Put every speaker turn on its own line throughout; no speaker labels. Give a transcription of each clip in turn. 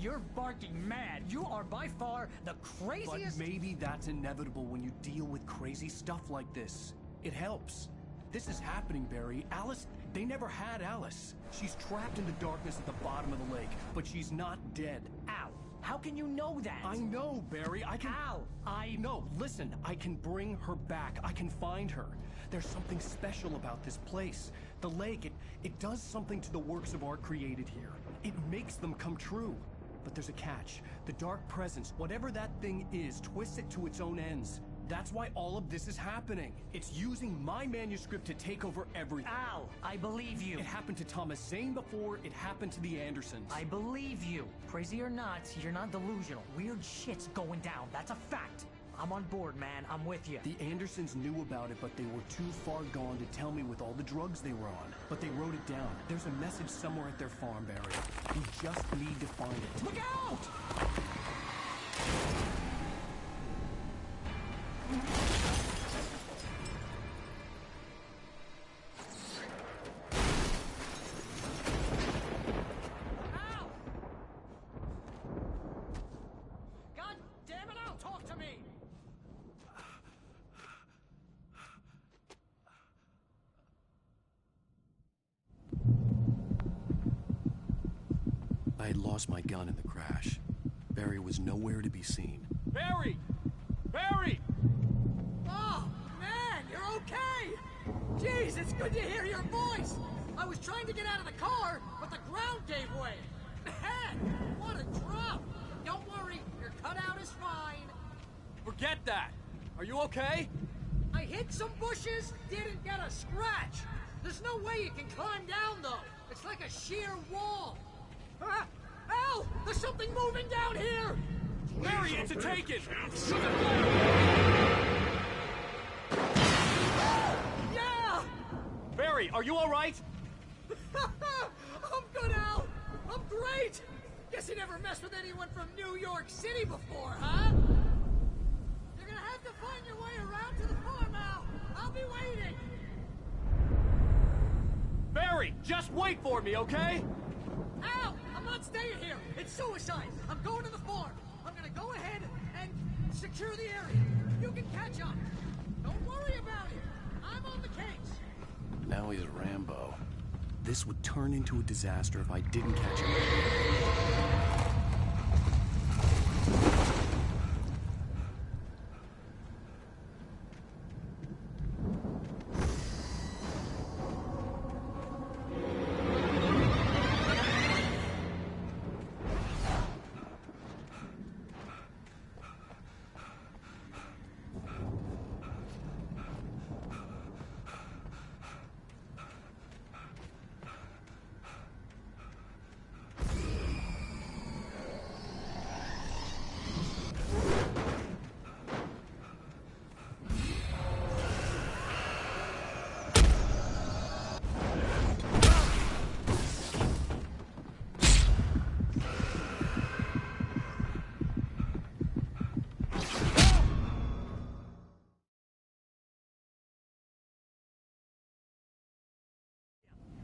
you're barking mad. You are by far the craziest...
But maybe that's inevitable when you deal with crazy stuff like this. It helps. This is happening, Barry. Alice, they never had Alice. She's trapped in the darkness at the bottom of the lake, but she's not dead.
Al, how can you know that?
I know, Barry. I can...
Al,
No, listen. I can bring her back. I can find her. There's something special about this place. The lake, it does something to the works of art created here. It makes them come true. But there's a catch. The dark presence, whatever that thing is, twists it to its own ends. That's why all of this is happening. It's using my manuscript to take over everything.
Al, I believe you.
It happened to Thomas Zane before, it happened to the Andersons.
I believe you. Crazy or not, you're not delusional. Weird shit's going down. That's a fact. I'm on board, man. I'm with you.
The Andersons knew about it, but they were too far gone to tell me with all the drugs they were on. But they wrote it down. There's a message somewhere at their farm, Barry. We just need to find it.
Look out! Al! God damn it, Al, talk to me!
I had lost my gun in the crash. Barry was nowhere to be seen.
Barry! Barry!
Oh, man, you're okay! Jeez, it's good to hear your voice! I was trying to get out of the car, but the ground gave way. Man, what a drop! Don't worry, your cutout is fine.
Forget that! Are you okay?
I hit some bushes, didn't get a scratch. There's no way you can climb down, though. It's like a sheer wall. Ah! Al! There's something moving down here!
Barry, it's a taken!
Yeah!
Barry, are you alright?
I'm good, Al! I'm great! Guess you never messed with anyone from New York City before, huh? You're gonna have to find your way around to the farm, Al! I'll be waiting!
Barry, just wait for me, okay?
Al! I'm not staying here! It's suicide! I'm going to the farm! I'm gonna go ahead and secure the area. You can catch up. Don't worry about it. I'm on the case.
Now he's Rambo. This would turn into a disaster if I didn't catch him.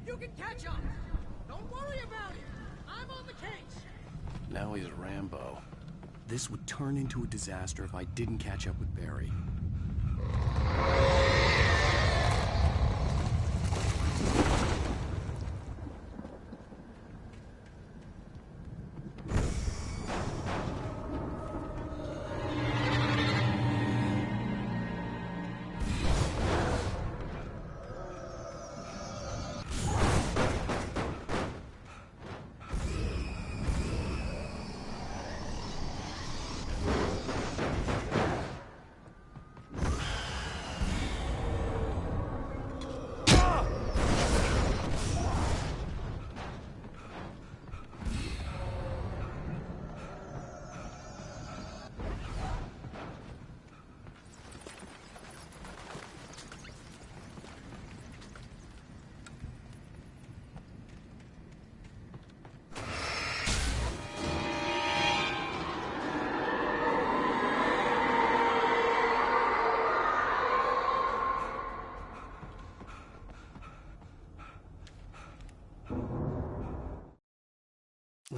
You can catch up. Don't worry about it. I'm on the case.
Now he's Rambo. This would turn into a disaster if I didn't catch up with Barry.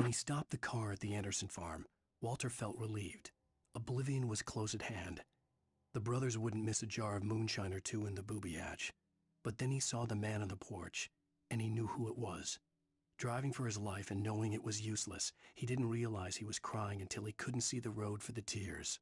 When he stopped the car at the Anderson farm, Walter felt relieved. Oblivion was close at hand. The brothers wouldn't miss a jar of moonshine or two in the booby hatch. But then he saw the man on the porch, and he knew who it was. Driving for his life and knowing it was useless, he didn't realize he was crying until he couldn't see the road for the tears.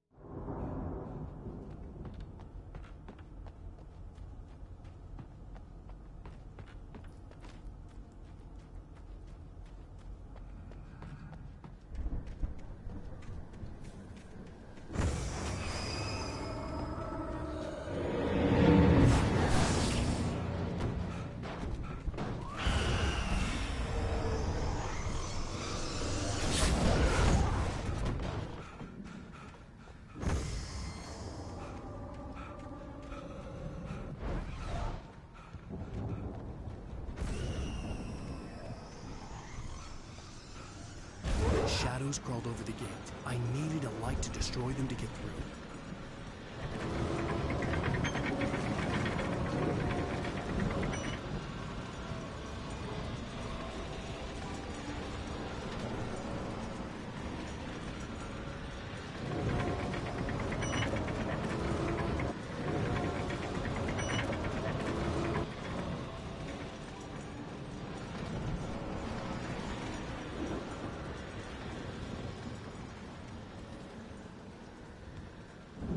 Shadows crawled over the gate. I needed a light to destroy them to get through.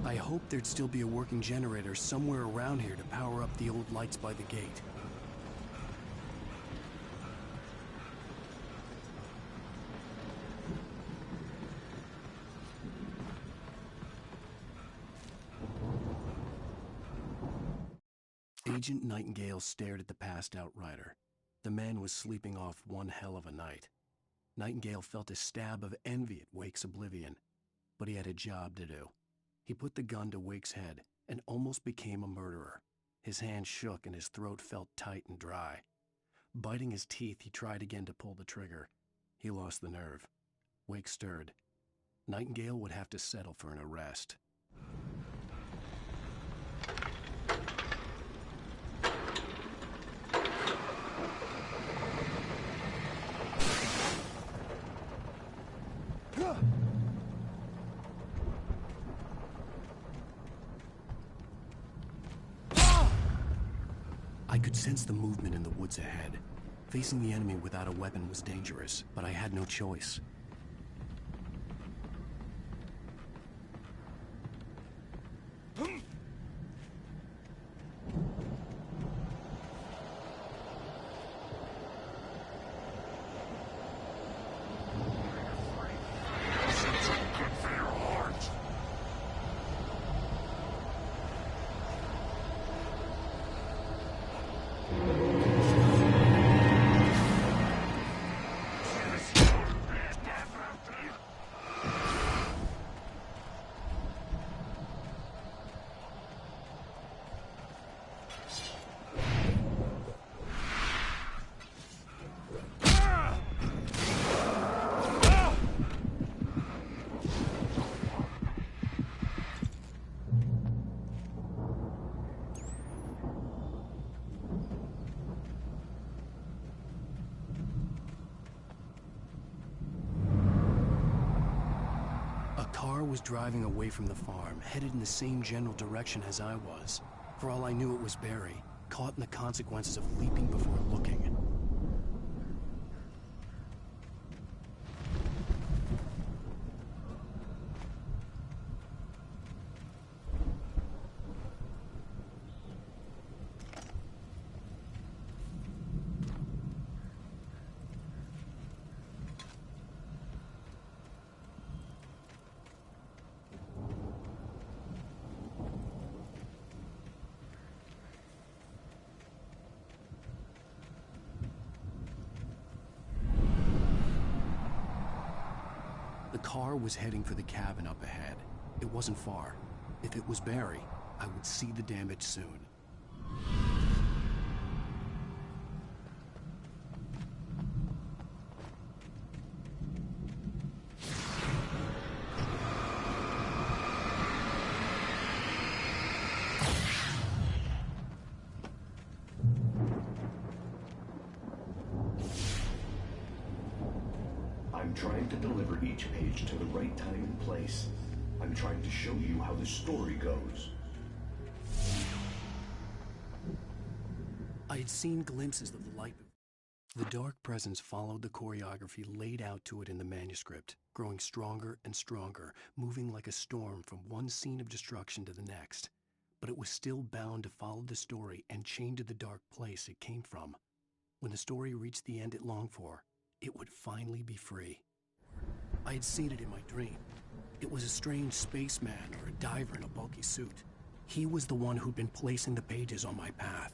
I hoped there'd still be a working generator somewhere around here to power up the old lights by the gate. Agent Nightingale stared at the passed-out rider. The man was sleeping off one hell of a night. Nightingale felt a stab of envy at Wake's oblivion, but he had a job to do. He put the gun to Wake's head and almost became a murderer. His hand shook and his throat felt tight and dry. Biting his teeth, he tried again to pull the trigger. He lost the nerve. Wake stirred. Nightingale would have to settle for an arrest. I could sense the movement in the woods ahead. Facing the enemy without a weapon was dangerous, but I had no choice. Was driving away from the farm, headed in the same general direction as I was. For all I knew, it was Barry, caught in the consequences of leaping before looking. The car was heading for the cabin up ahead. It wasn't far. If it was Barry, I would see the damage soon.
I'm trying to deliver each page to the right time and place. I'm trying to show you how the story goes.
I had seen glimpses of the light. The dark presence followed the choreography laid out to it in the manuscript, growing stronger and stronger, moving like a storm from one scene of destruction to the next. But it was still bound to follow the story and chained to the dark place it came from. When the story reached the end it longed for, it would finally be free. I had seen it in my dream. It was a strange spaceman or a diver in a bulky suit. He was the one who'd been placing the pages on my path.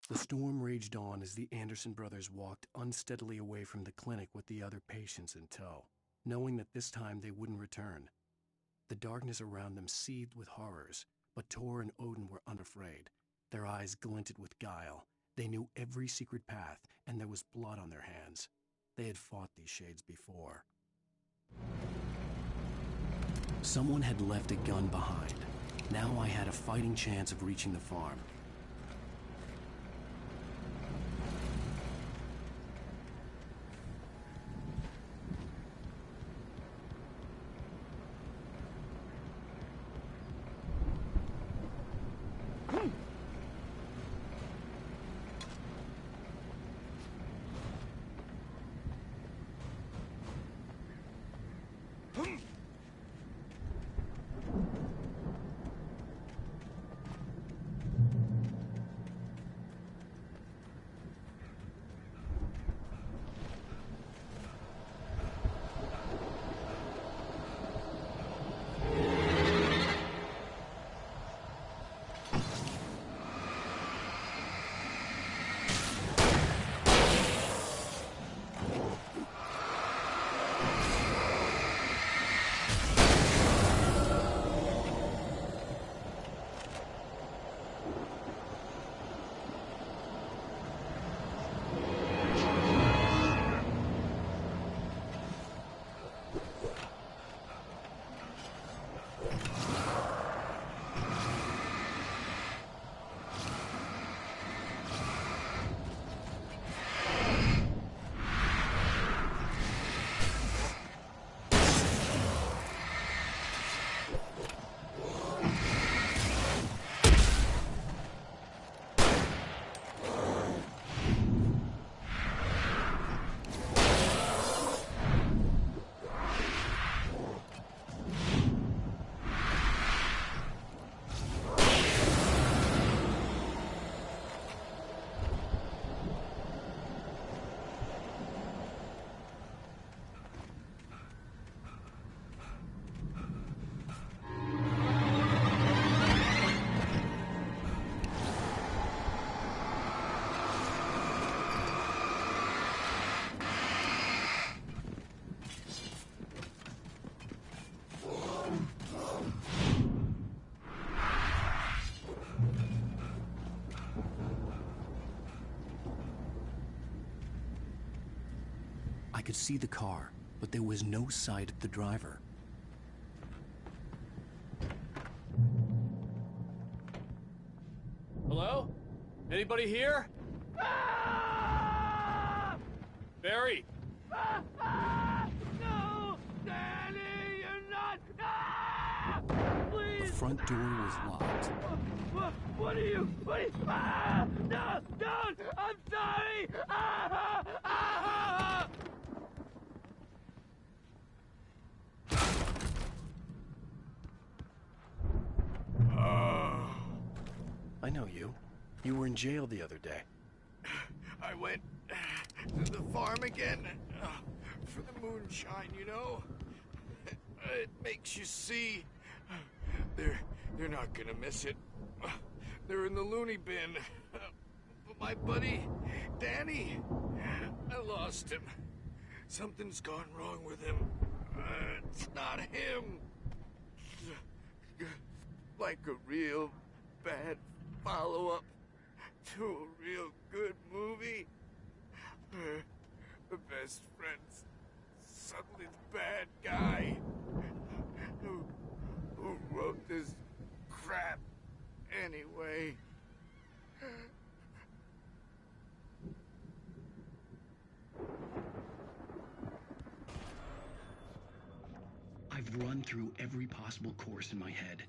The storm raged on as the Anderson brothers walked unsteadily away from the clinic with the other patients in tow, knowing that this time they wouldn't return. The darkness around them seethed with horrors, but Tor and Odin were unafraid. Their eyes glinted with guile. They knew every secret path, and there was blood on their hands. They had fought these shades before. Someone had left a gun behind. Now I had a fighting chance of reaching the farm. I could see the car, but there was no sight of the driver.
Hello? Anybody here? Barry!
No! Danny, you're not! Please!
The front door was locked.
What are you? No! Don't! I'm sorry!
I know you. You were in jail the other day.
I went to the farm again for the moonshine, you know? It makes you see. They're not gonna miss it. They're in the loony bin. But my buddy, Danny, I lost him. Something's gone wrong with him. It's not him. Like a real bad follow-up to a real good movie. The best friend's suddenly the bad guy. Who wrote this crap anyway?
I've run through every possible course in my head.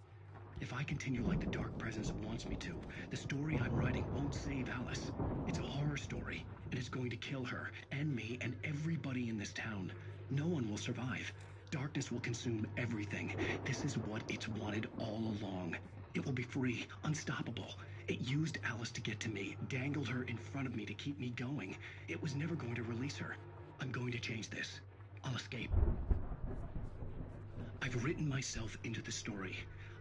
If I continue like the Dark Presence wants me to, the story I'm writing won't save Alice. It's a horror story, and it's going to kill her, and me, and everybody in this town. No one will survive. Darkness will consume everything. This is what it's wanted all along. It will be free, unstoppable. It used Alice to get to me, dangled her in front of me to keep me going. It was never going to release her. I'm going to change this. I'll escape. I've written myself into the story.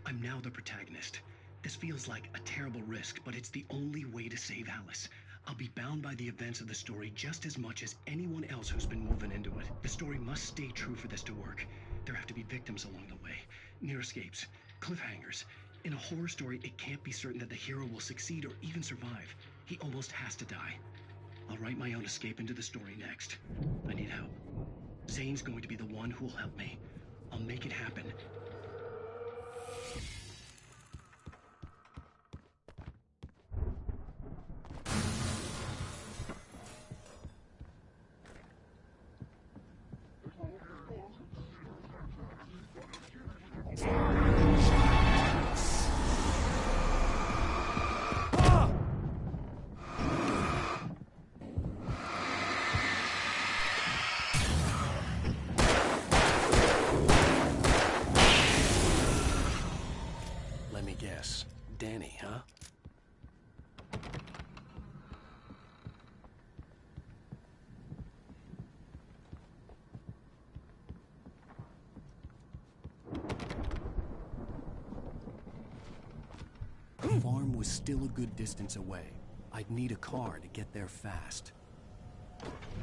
I'm now the protagonist. This feels like a terrible risk, but it's the only way to save Alice. I'll be bound by the events of the story just as much as anyone else who's been woven into it. The story must stay true for this to work. There have to be victims along the way, near escapes, cliffhangers. In a horror story, it can't be certain that the hero will succeed or even survive. He almost has to die. I'll write my own escape into the story next. I need help. Zane's going to be the one who'll help me. I'll make it happen.
Let me guess. Danny, huh? The farm was still a good distance away. I'd need a car to get there fast.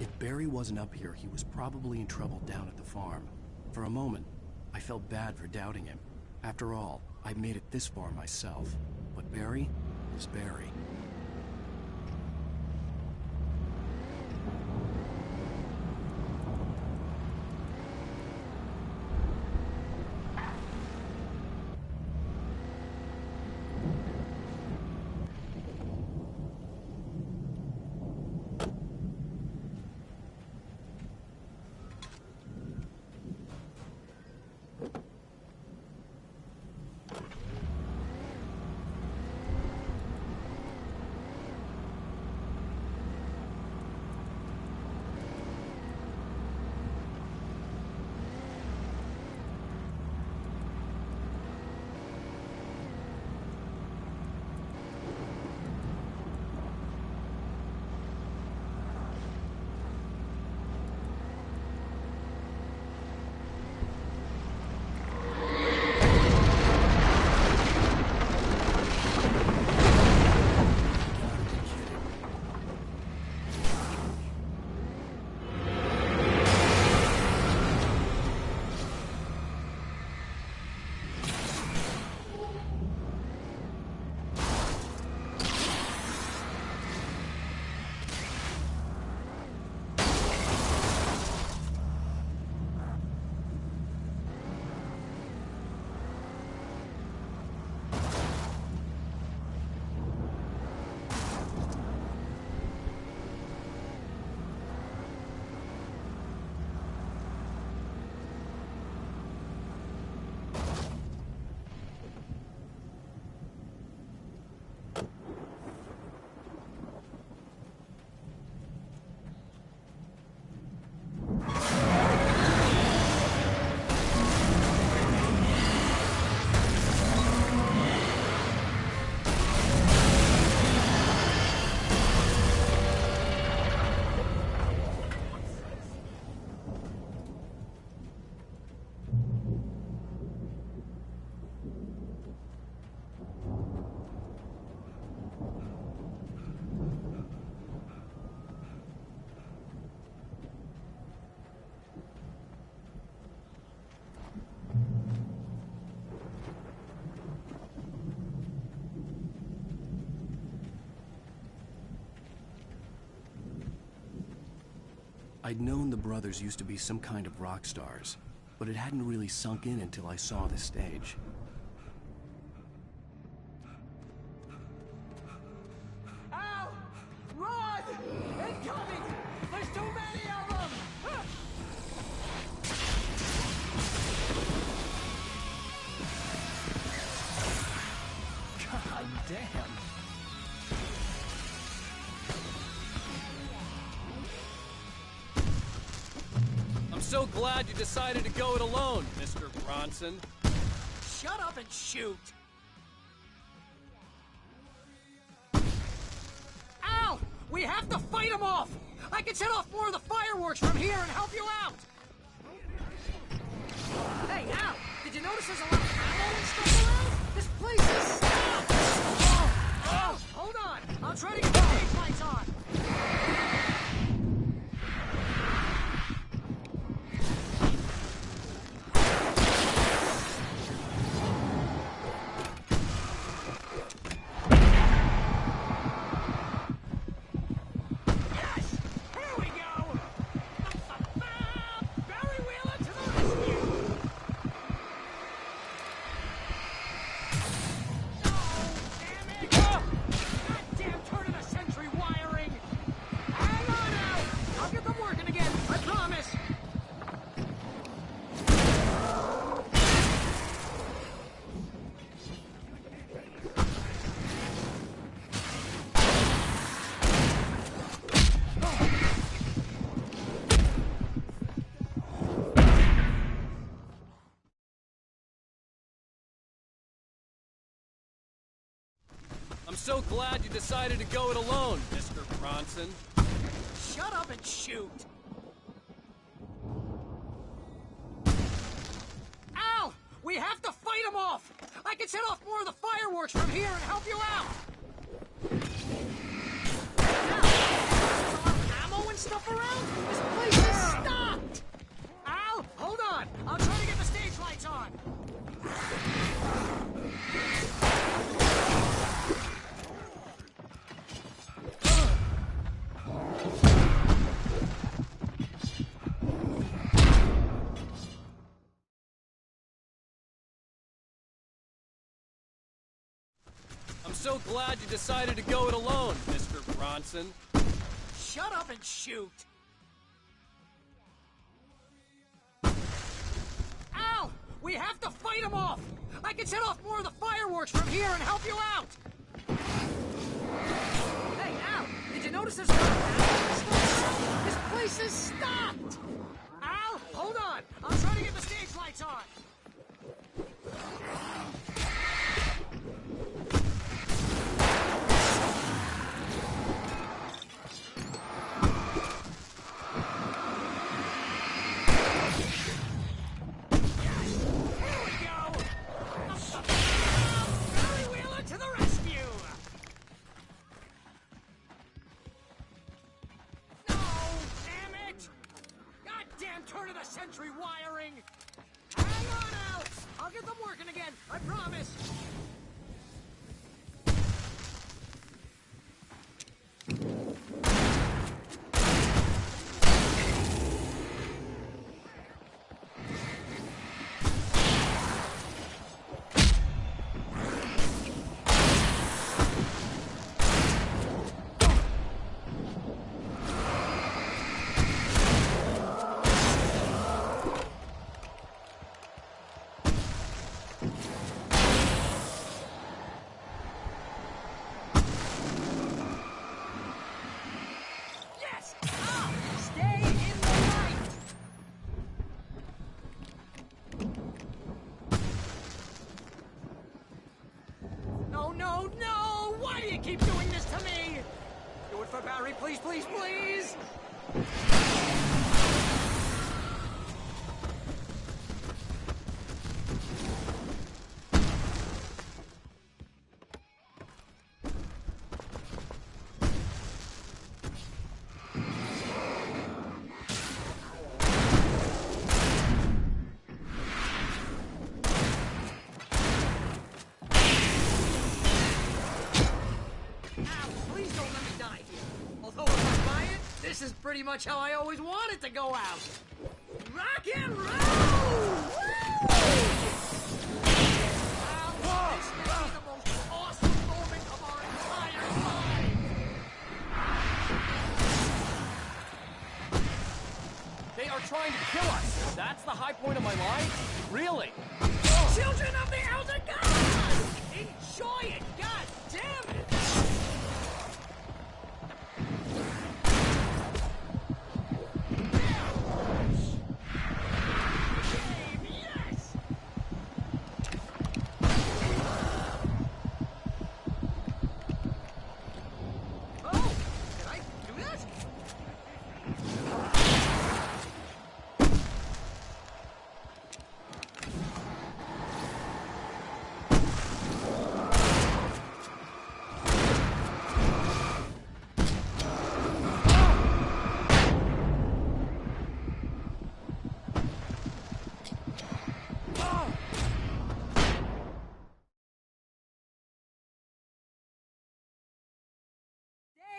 If Barry wasn't up here, he was probably in trouble down at the farm. For a moment, I felt bad for doubting him. After all, I made it this far myself. But Barry is Barry.
I'd known the brothers used to be some kind of rock stars, but it hadn't really sunk in until I saw the stage.
Ow! Run! Incoming! There's too many of them!
God damn.
I'm so glad you decided to go it alone, Mr. Bronson.
Shut up and shoot! Ow! We have to fight them off! I can set off more of the fireworks from here and help you out! Hey, Al! Did you notice there's a lot of ammo and stuff around? This place is stopped! Oh, hold on! I'll try to get the stage lights on! Yes! Here we go! Barry Wheeler to the rescue! No! Damn it! Goddamn turn of the century wiring! Hang on now! I'll get them working again, I promise!
I'm so glad you decided to go it alone, Mr. Bronson.
Shut up and shoot! Al! We have to fight them off! I can set off more of the fireworks from here and help you out! Al, there's a lot of ammo and stuff around? This place is stopped! Al, hold on! I'll try to get the stage lights on!
I'm so glad you decided to go it alone, Mr. Bronson.
Shut up and shoot! Al! We have to fight them off! I can set off more of the fireworks from here and help you out! Hey, Al! Did you notice there's a lot of ammo and stuff? This place is stopped! Al, hold on! I'll try to get the stage lights on! Here we go! Barry Wheeler to the rescue! No! Damn it! Goddamn turn of the century wiring! Hang on, Al! I'll get them working again, I promise! Yes! Al! Stay in the light! No, no, no! Why do you keep doing this to me? Do it for Barry, please, please, please! Al, please don't let me die here. Although if I buy it, this This is pretty much how I always wanted to go out. Rock and roll! Wow, this may be the most awesome moment of our entire lives!
They are trying to kill us. That's the high point of my life? Really?
Children of the Elder God! Enjoy it! God damn it!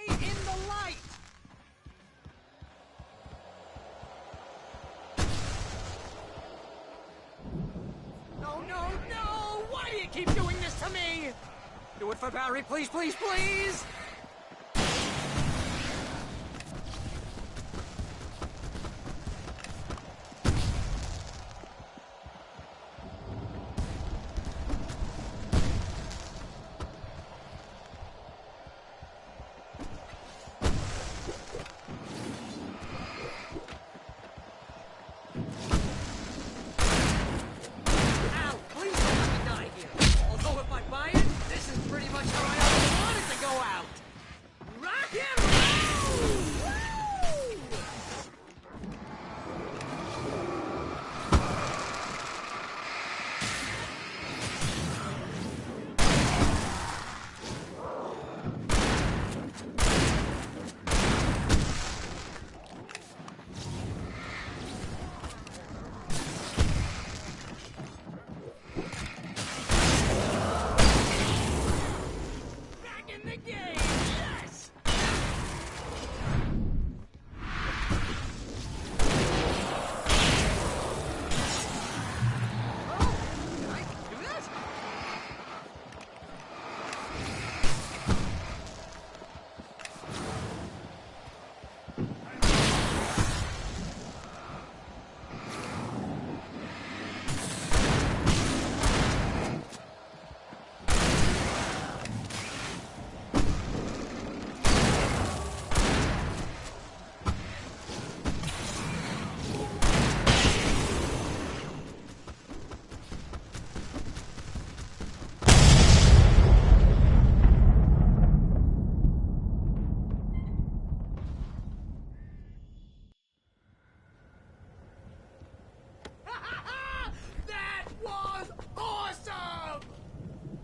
In the light! No, no, no! Why do you keep doing this to me? Do it for Barry, please, please, please!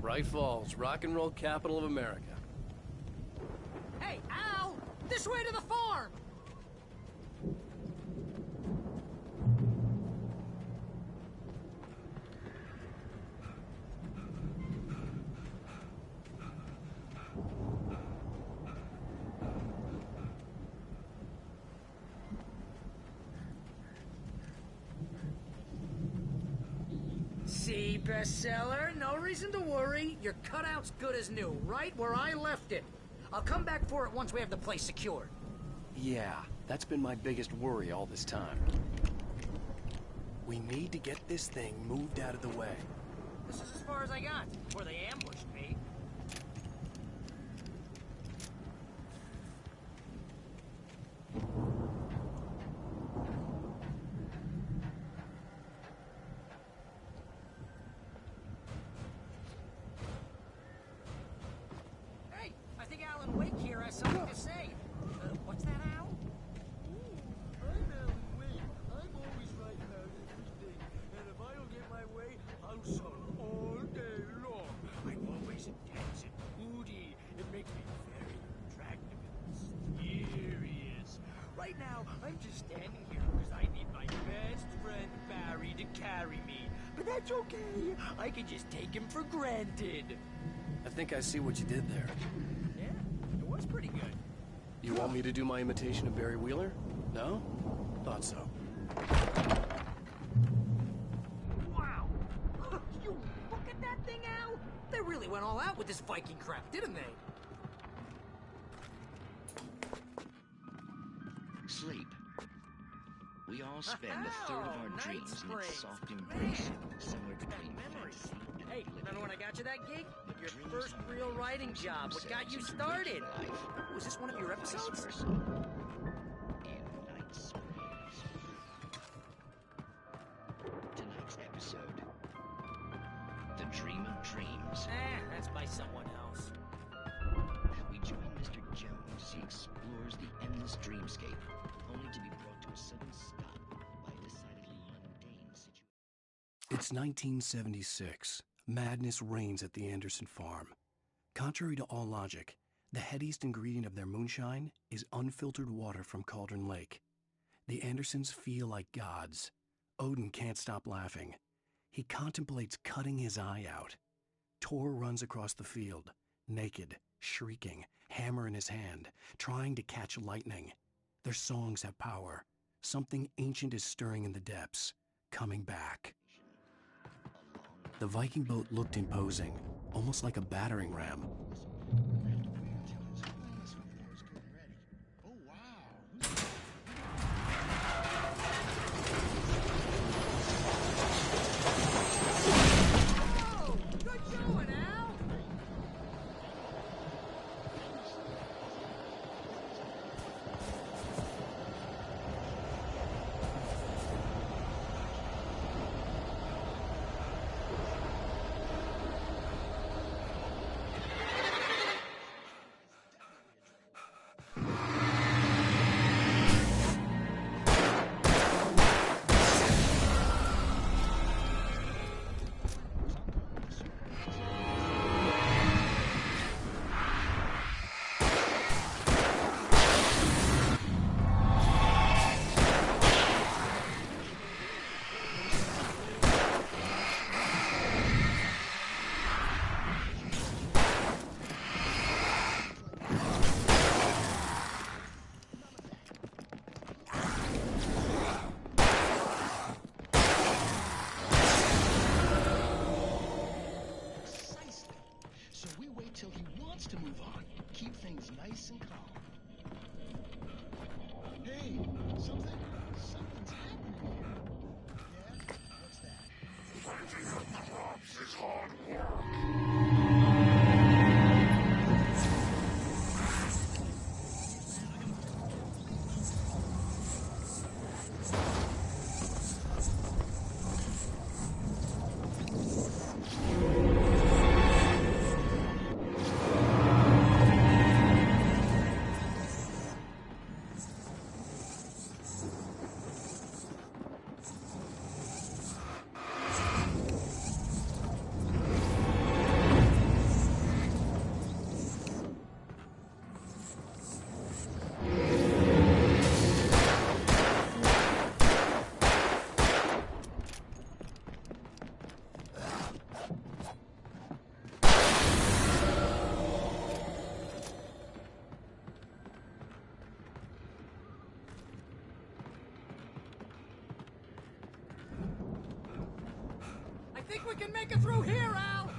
Bright Falls, rock and roll capital of America.
Hey, Al! This way to the farm! See, bestseller? No reason to worry. Your cutout's good as new, right where I left it. I'll come back for it once we have the place secured.
Yeah, that's been my biggest worry all this time. We need to get this thing moved out of the way.
This is as far as I got, before they ambushed me. Hey, I think Alan Wake here has something to say. What's that, Al?
I'm Alan Wake. I'm always right about everything. And if I don't get my way, I'll sulk all day long. I'm always intense and moody. It makes me very attractive and mysterious. Right now, I'm just standing here because I need my best friend Barry to carry me. But that's okay. I can just take him for granted.
I think I see what you did there.
Yeah, it was pretty good.
You want me to do my imitation of Barry Wheeler? No? Thought so.
Wow! You look at that thing, Al! They really went all out with this Viking crap, didn't they?
Sleep. We all spend a third of our
Night
dreams in
Springs.
its soft embrace, somewhere
Got
between
memories.
fantasy and
Hey,
oblivion.
remember when I got you that gig? Your
Dreams
first
are
real
made
writing
from
job. What got you
themselves into
started?
waking life,
Was this one of your
vice
episodes?
versa. In Night Springs. Tonight's episode: The Dream of Dreams.
That's by someone else.
We join Mr. Jones as he explores the endless dreamscape, only to be brought to a sudden stop by a decidedly mundane situation.
It's 1976. Madness reigns at the Anderson farm. Contrary to all logic, the headiest ingredient of their moonshine is unfiltered water from Cauldron Lake. The Andersons feel like gods. Odin can't stop laughing. He contemplates cutting his eye out. Tor runs across the field, naked, shrieking, hammer in his hand, trying to catch lightning. Their songs have power. Something ancient is stirring in the depths, coming back. The Viking boat looked imposing, almost like a battering ram.
Oh, good going, Al!
Precisely. So we wait till he wants to move on. Keep things nice and calm. Hey, something's happening here. Yeah? What's that?
I think we can make it through here, Al!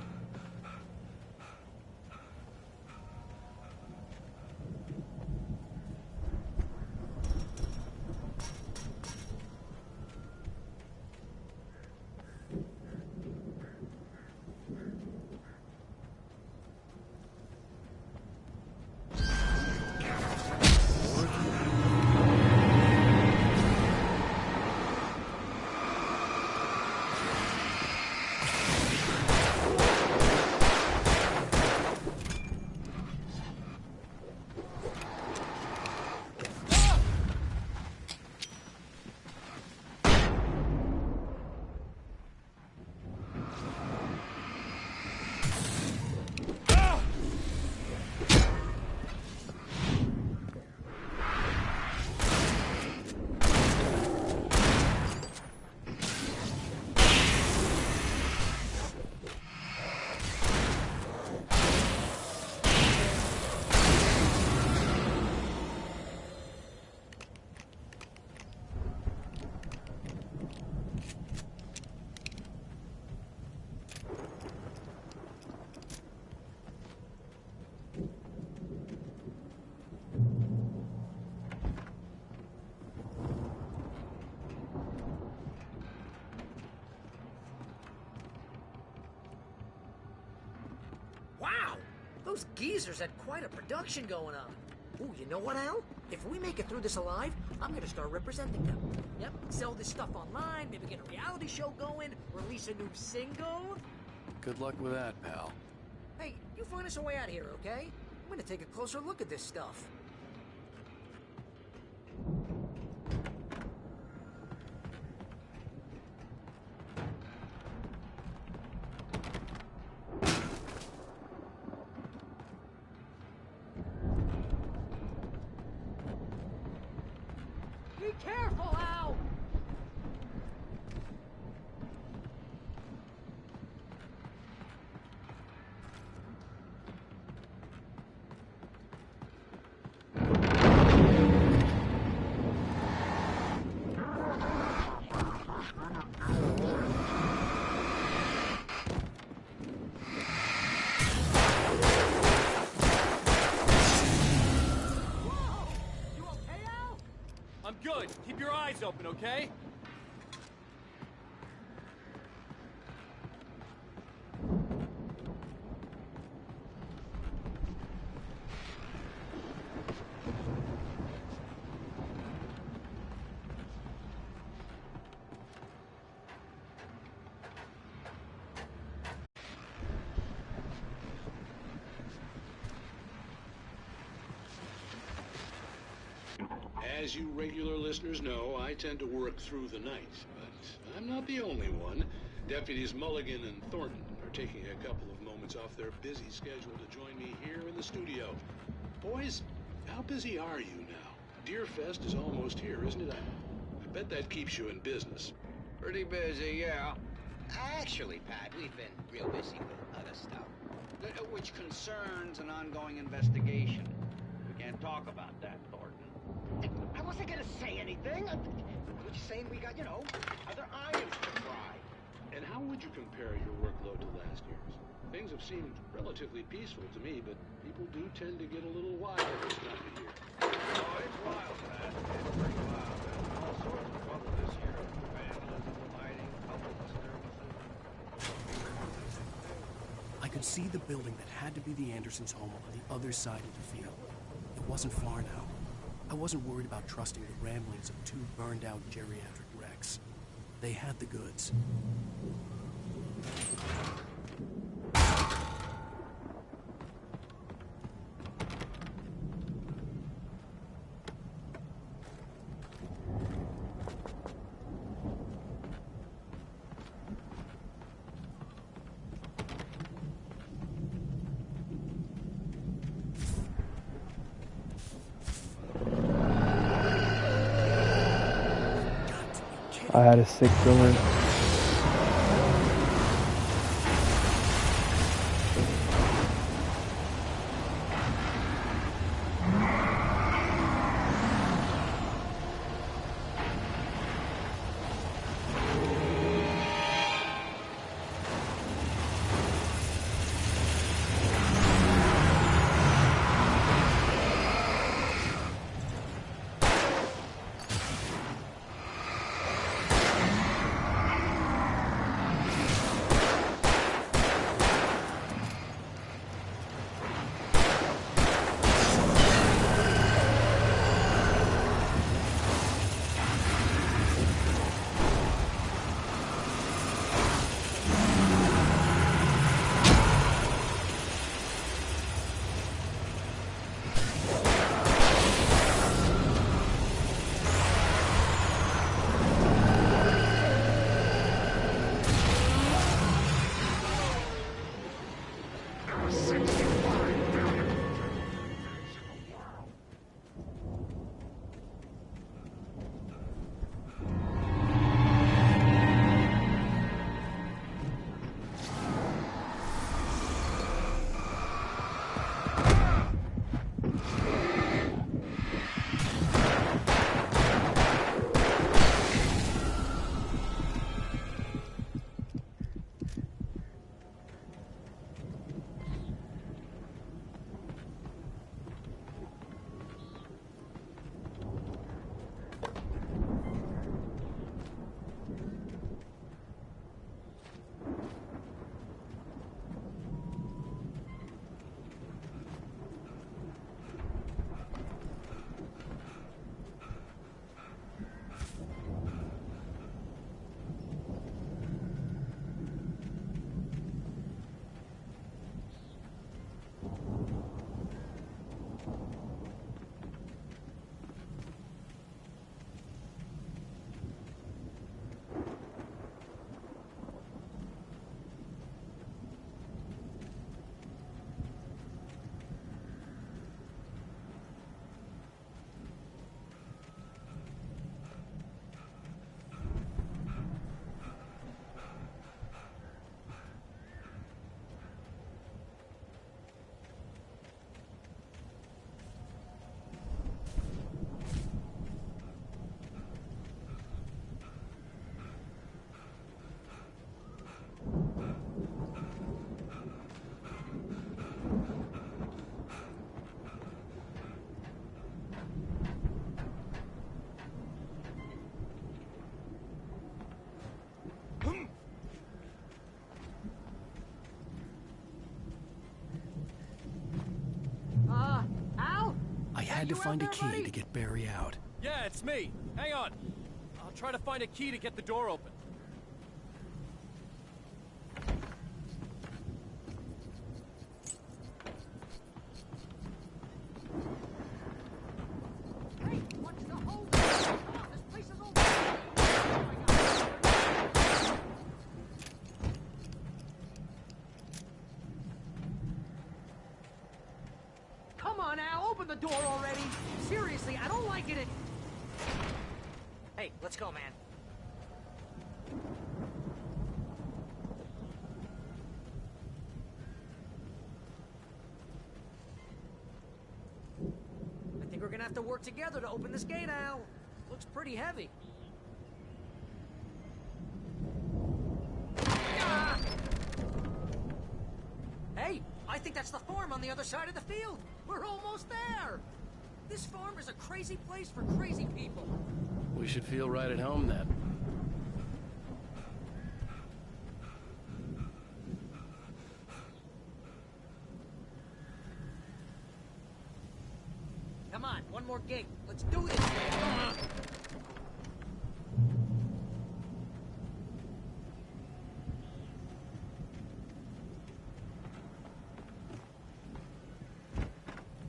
Those geezers had quite a production going on. Ooh, you know what, Al? If we make it through this alive, I'm gonna start representing them. Yep, sell this stuff online, maybe get a reality show going, release a new single.
Good luck with that, pal.
Hey, you find us a way out of here, okay? I'm gonna take a closer look at this stuff. Be careful, Al!
I'm good. Keep your eyes open, okay?
As you regular listeners know, I tend to work through the night, but I'm not the only one. Deputies Mulligan and Thornton are taking a couple of moments off their busy schedule to join me here in the studio. Boys, how busy are you now? Deerfest is almost here, isn't it? I bet that keeps you in business.
Pretty busy, yeah. Actually, Pat, we've been real busy with other stuff, which concerns an ongoing investigation. We can't talk about that, Thornton.
I wasn't gonna say anything. I'm just saying we got, other irons to fry.
And how would you compare your workload to last year's? Things have seemed relatively peaceful to me, but people do tend to get a little wild this time of year.
Oh, it's wild, Pat. It's pretty wild. There's all sorts of trouble this year. Vandalism, lighting, public disturbances.
I could see the building that had to be the Andersons' home on the other side of the field. It wasn't far now. I wasn't worried about trusting the ramblings of two burned-out geriatric wrecks. They had the goods.
I had a sick feeling.
had to find a key to get Barry out.
Yeah, it's me. Hang on. I'll try to find a key to get the door open.
Hey, what's the whole oh, this place is all oh my God. Come on, Al, open the door already. Seriously, I don't like it. Hey, let's go, man. I think we're gonna have to work together to open this gate, Al. Looks pretty heavy. Ah! Hey, I think that's the farm on the other side of the field. We're almost there. This farm is a crazy place for crazy people.
We should feel right at home then.
Come on, one more gate. Let's do this.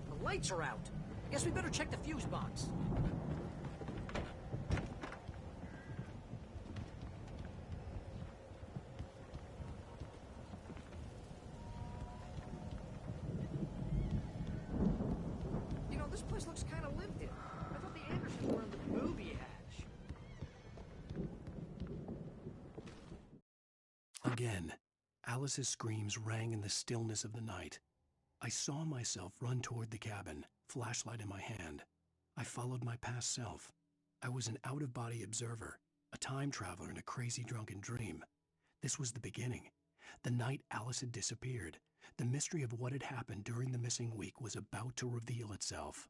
The lights are out. Guess we better check the fuse box. You know, this place looks kind of lived in. I thought the Andersons were in the movie hash.
Again, Alice's screams rang in the stillness of the night. I saw myself run toward the cabin, flashlight in my hand. I followed my past self. I was an out-of-body observer, a time traveler in a crazy drunken dream. This was the beginning. The night Alice had disappeared. The mystery of what had happened during the missing week was about to reveal itself.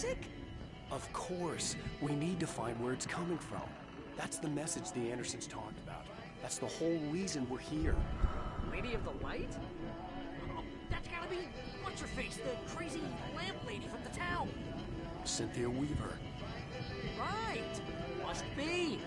Music?
Of course, we need to find where it's coming from. That's the message the Andersons talked about. That's the whole reason we're here.
Lady of the Light? Oh, that's gotta be what's-her-face, the crazy lamp lady from the town.
Cynthia Weaver.
Right. Must be.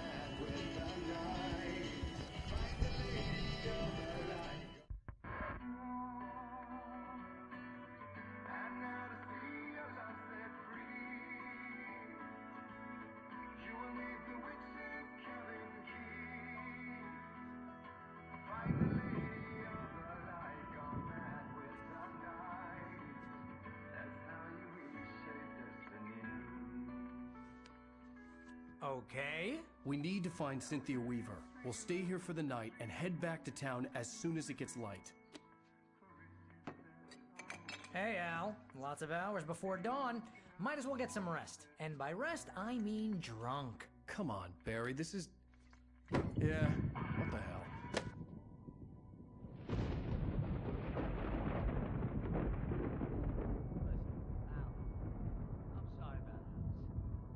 Okay.
We need to find Cynthia Weaver. We'll stay here for the night and head back to town as soon as it gets light.
Hey, Al. Lots of hours before dawn. Might as well get some rest. And by rest, I mean drunk.
Come on, Barry, this is... Yeah, what the hell?
I'm sorry about this.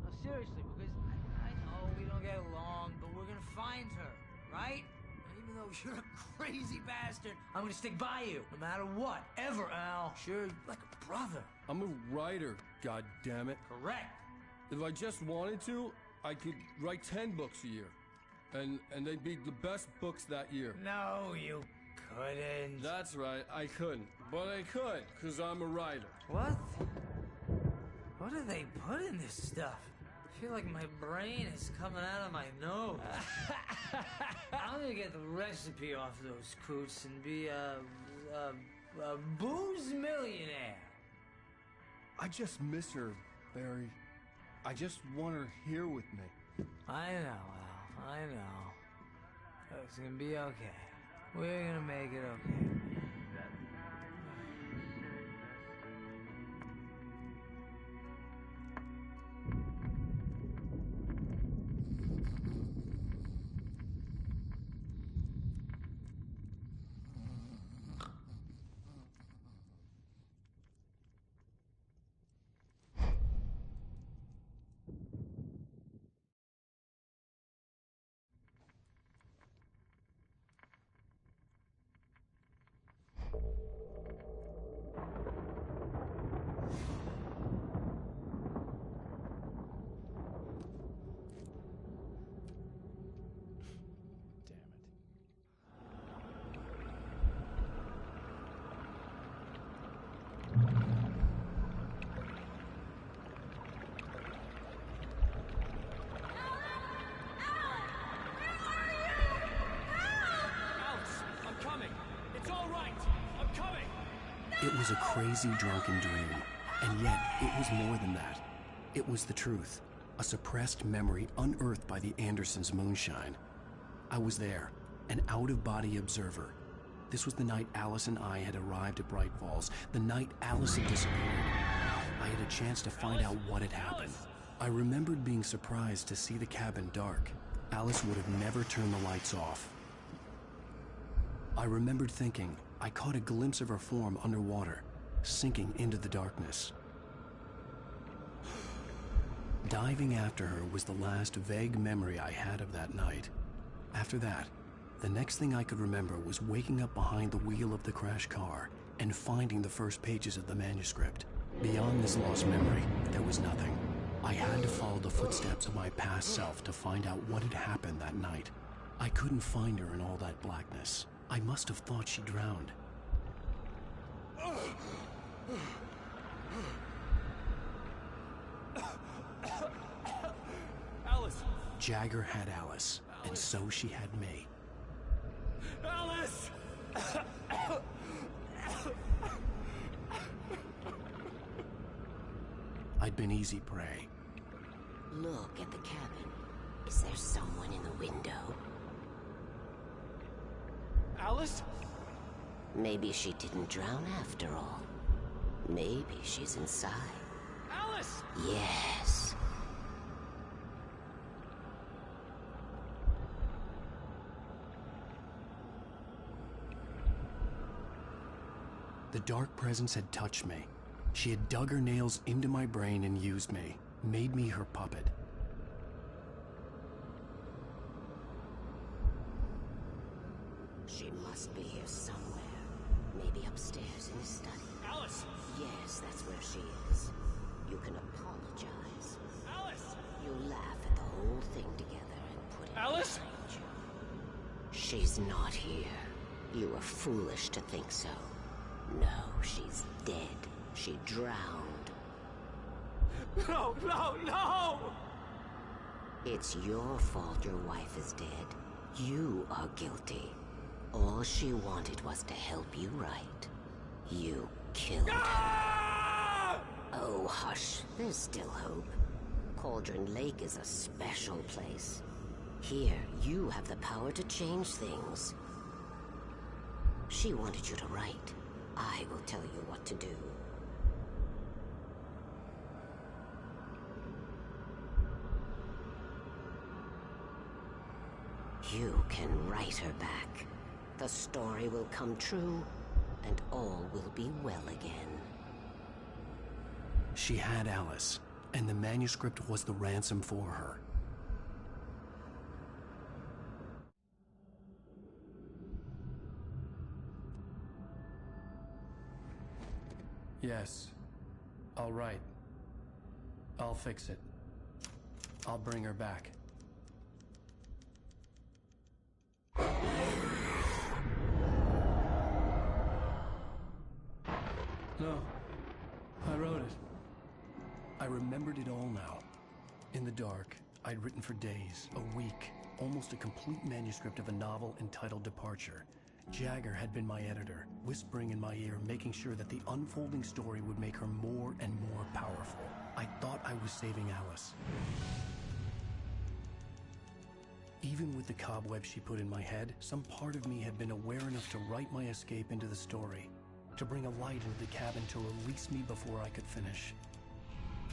No, seriously, because I know we don't get along, but we're gonna find her, right? Even though you're a crazy bastard, I'm gonna stick by you, no matter what, ever, Al. Sure, like a brother.
I'm a writer, goddammit.
Correct.
If I just wanted to, I could write 10 books a year. And they'd be the best books that year.
No, you couldn't.
That's right, I couldn't. But I could, because I'm a writer.
What? What do they put in this stuff? I feel like my brain is coming out of my nose. I'm gonna get the recipe off those coots and be a booze millionaire.
I just miss her, Barry. I just want her here with me.
I know, Al. I know. It's gonna be okay. We're gonna make it okay.
It was a crazy, drunken dream, and yet it was more than that. It was the truth, a suppressed memory unearthed by the Andersons' moonshine. I was there, an out-of-body observer. This was the night Alice and I had arrived at Bright Falls, the night Alice had disappeared. I had a chance to find out what had happened. I remembered being surprised to see the cabin dark. Alice would have never turned the lights off. I remembered thinking, I caught a glimpse of her form underwater, sinking into the darkness. Diving after her was the last vague memory I had of that night. After that, the next thing I could remember was waking up behind the wheel of the crashed car and finding the first pages of the manuscript. Beyond this lost memory, there was nothing. I had to follow the footsteps of my past self to find out what had happened that night. I couldn't find her in all that blackness. I must have thought she drowned.
Alice!
Jagger had Alice, and so she had me.
Alice!
I'd been easy prey.
Look at the cabin. Is there someone in the window?
Alice?
Maybe she didn't drown after all. Maybe she's inside.
Alice!
Yes.
The dark presence had touched me. She had dug her nails into my brain and used me, made me her puppet.
She must be here somewhere. Maybe upstairs in his study.
Alice!
Yes, that's where she is. You can apologize.
Alice!
You laugh at the whole thing together and put it
Alice?
behind you. She's not here. You were foolish to think so. No, she's dead. She drowned.
No, no, no!
It's your fault your wife is dead. You are guilty. All she wanted was to help you right. You killed her. Oh, hush. There's still hope. Cauldron Lake is a special place. Here, you have the power to change things. She wanted you to write. I will tell you what to do. You can write her back. The story will come true, and all will be well again.
She had Alice, and the manuscript was the ransom for her. Yes. All right. I'll fix it. I'll bring her back. No. I wrote it. I remembered it all now. In the dark, I'd written for days, a week, almost a complete manuscript of a novel entitled Departure. Jagger had been my editor, whispering in my ear, making sure that the unfolding story would make her more and more powerful. I thought I was saving Alice. Even with the cobwebs she put in my head, some part of me had been aware enough to write my escape into the story, to bring a light into the cabin to release me before I could finish,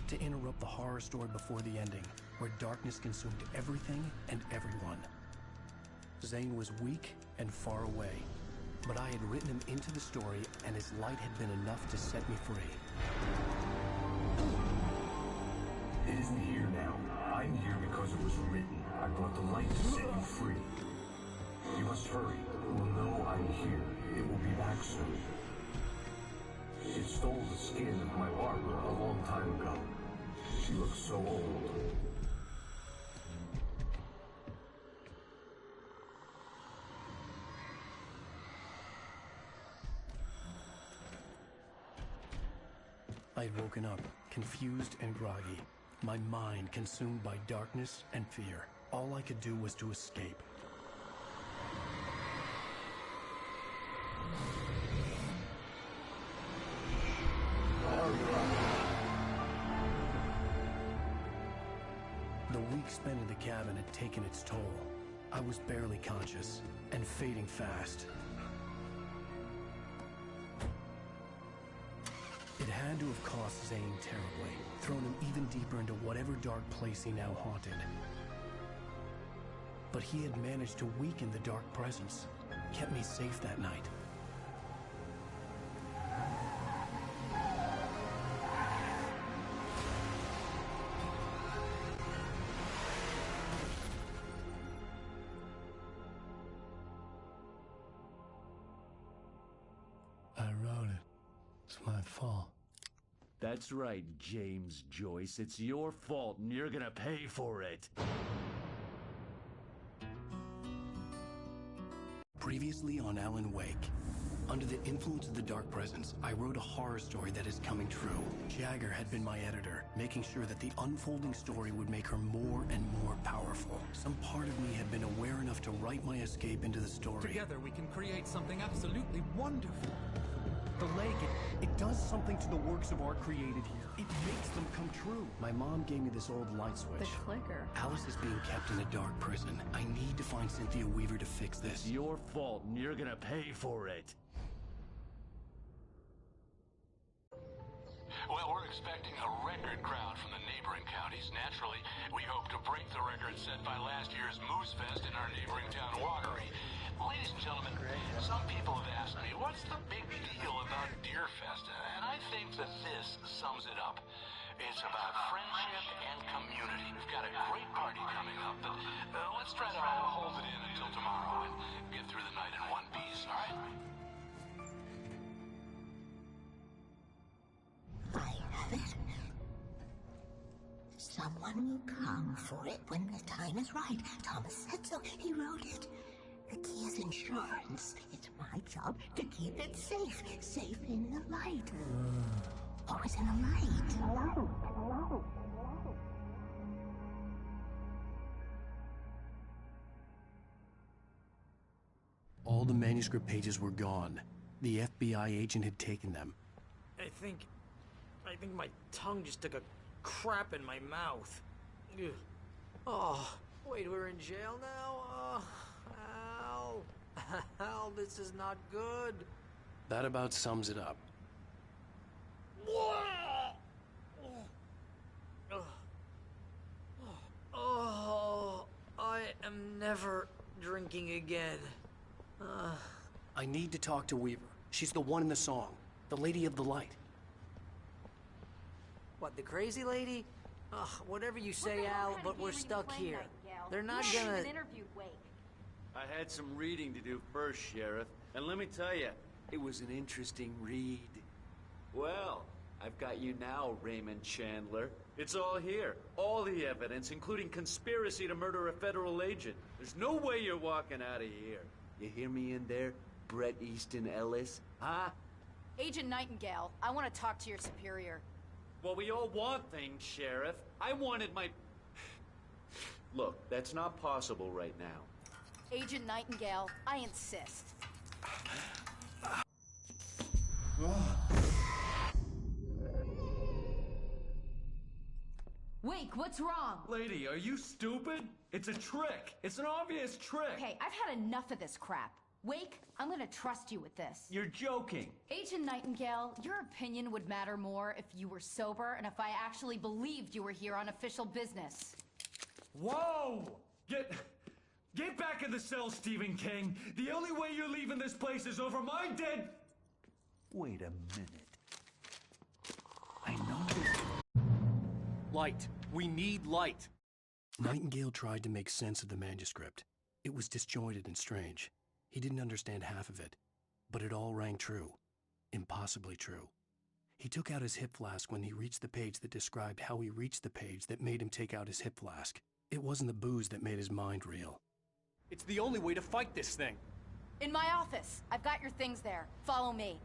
to interrupt the horror story before the ending, where darkness consumed everything and everyone. Zane was weak and far away, but I had written him into the story, and his light had been enough to set me free.
It isn't here now. I'm here because it was written. I brought the light to set you free. You must hurry. It will know I'm here. It will be back soon. It stole the skin of my Barbara a long time ago. She looks so old.
I'd woken up, confused and groggy, my mind consumed by darkness and fear. All I could do was to escape. The week spent in the cabin had taken its toll. I was barely conscious, and fading fast. It had to have cost Zane terribly, thrown him even deeper into whatever dark place he now haunted. But he had managed to weaken the dark presence, kept me safe that night. I wrote it. It's my fault.
That's right, James Joyce. It's your fault, and you're gonna pay for it.
Previously on Alan Wake. Under the influence of the dark presence, I wrote a horror story that is coming true. Jagger had been my editor, making sure that the unfolding story would make her more and more powerful. Some part of me had been aware enough to write my escape into the story.
Together we can create something absolutely wonderful.
The lake, it does something to the works of art created here. It makes them come true. My mom gave me this old light switch.
The clicker.
Alice is being kept in a dark prison. I need to find Cynthia Weaver to fix this.
It's your fault, and you're gonna pay for it.
Well, we're expecting a record crowd from the neighboring counties. Naturally, we hope to break the record set by last year's Moose Fest in our neighboring town, Watery. Ladies and gentlemen, some people have asked me, what's the big deal about Deer Fest? And I think that this sums it up. It's about friendship and community. We've got a great party coming up, but let's try to hold it in until tomorrow and get through the night in one piece.
Someone will come for it when the time is right. Thomas said so. He wrote it. The key is insurance. It's my job to keep it safe. Safe in the light. Always in the light.
All the manuscript pages were gone. The FBI agent had taken them.
I think my tongue just took a crap in my mouth. Ugh. Oh, wait, we're in jail now? Al. Al, this is not good.
That about sums it up.
Oh, I am never drinking again.
I need to talk to Weaver. She's the one in the song. The Lady of the Light.
What, the crazy lady? Ugh, whatever you say, Al, but we're stuck here. They're not gonna...
I had some reading to do first, Sheriff. And let me tell you, it was an interesting read. Well, I've got you now, Raymond Chandler. It's all here. All the evidence, including conspiracy to murder a federal agent. There's no way you're walking out of here. You hear me in there, Bret Easton Ellis? Huh?
Agent Nightingale, I want to talk to your superior.
Well, we all want things, Sheriff. I wanted my... Look, that's not possible right now.
Agent Nightingale, I insist. Wake, what's wrong?
Lady, are you stupid? It's a trick. It's an obvious trick.
Okay, I've had enough of this crap. Wake, I'm gonna trust you with this.
You're joking.
Agent Nightingale, your opinion would matter more if you were sober and if I actually believed you were here on official business.
Whoa! Get back in the cell, Stephen King. The only way you're leaving this place is over my dead... Wait a minute. I know this...
Light. We need light. Nightingale tried to make sense of the manuscript. It was disjointed and strange. He didn't understand half of it, but it all rang true. Impossibly true. He took out his hip flask when he reached the page that described how he reached the page that made him take out his hip flask. It wasn't the booze that made his mind reel. It's the only way to fight this thing.
In my office. I've got your things there. Follow me.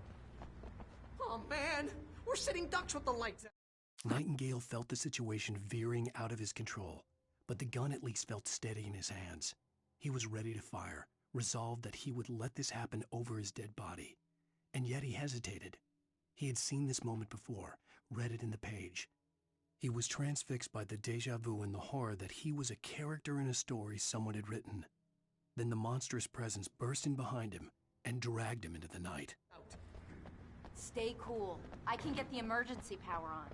Oh, man. We're sitting ducks with the lights out.
Nightingale felt the situation veering out of his control, but the gun at least felt steady in his hands. He was ready to fire, resolved that he would let this happen over his dead body. And yet he hesitated. He had seen this moment before, read it in the page. He was transfixed by the déjà vu and the horror that he was a character in a story someone had written. Then the monstrous presence burst in behind him and dragged him into the night.
Stay cool. I can get the emergency power on.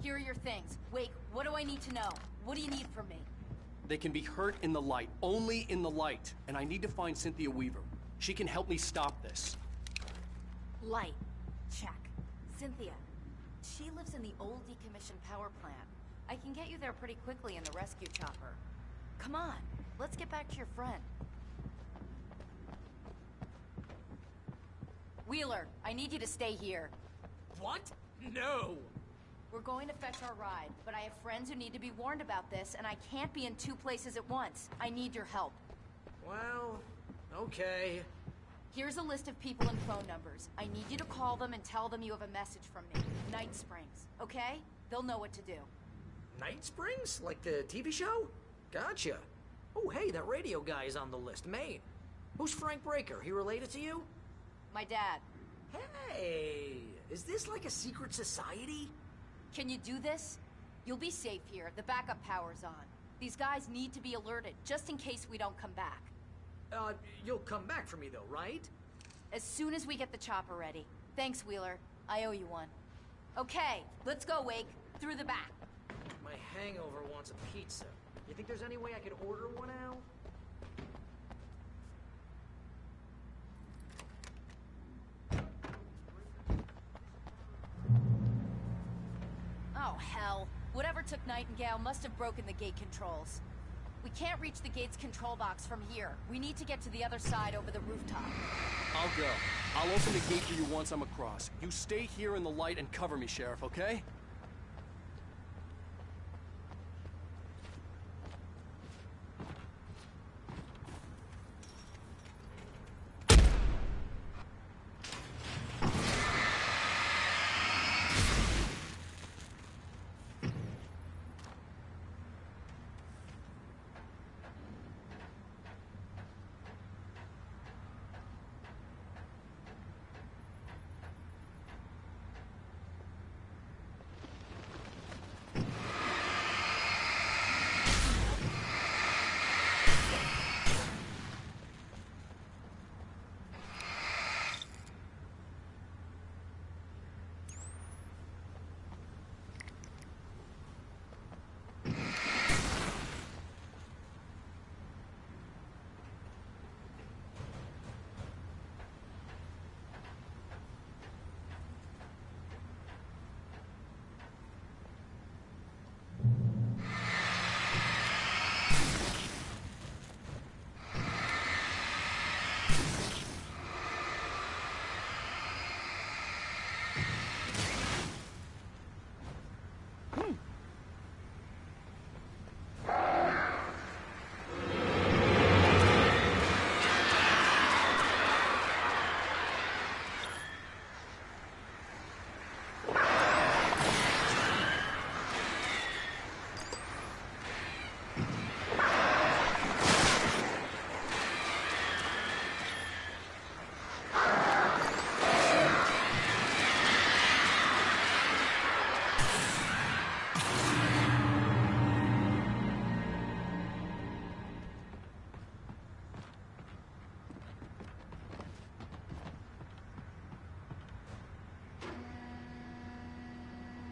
Here are your things. Wake, what do I need to know? What do you need from me?
They can be hurt in the light, only in the light. And I need to find Cynthia Weaver. She can help me stop this.
Light. Check. Cynthia. She lives in the old decommissioned power plant. I can get you there pretty quickly in the rescue chopper. Come on, let's get back to your friend. Wheeler, I need you to stay here.
What? No!
We're going to fetch our ride, but I have friends who need to be warned about this, and I can't be in two places at once. I need your help.
Well, okay.
Here's a list of people and phone numbers. I need you to call them and tell them you have a message from me. Night Springs, okay? They'll know what to do.
Night Springs? Like the TV show? Gotcha. Oh, hey, that radio guy is on the list, Maine. Who's Frank Breaker? He related to you?
My dad.
Hey, is this like a secret society?
Can you do this? You'll be safe here. The backup power's on. These guys need to be alerted, just in case we don't come back.
You'll come back for me though, right?
As soon as we get the chopper ready. Thanks, Wheeler. I owe you one. Okay, let's go, Wake. Through the back.
My hangover wants a pizza. You think there's any way I could order one, Al?
hell. Whatever took Nightingale must have broken the gate controls. We can't reach the gate's control box from here. We need to get to the other side over the rooftop.
I'll go. I'll open the gate for you once I'm across. You stay here in the light and cover me, Sheriff, okay?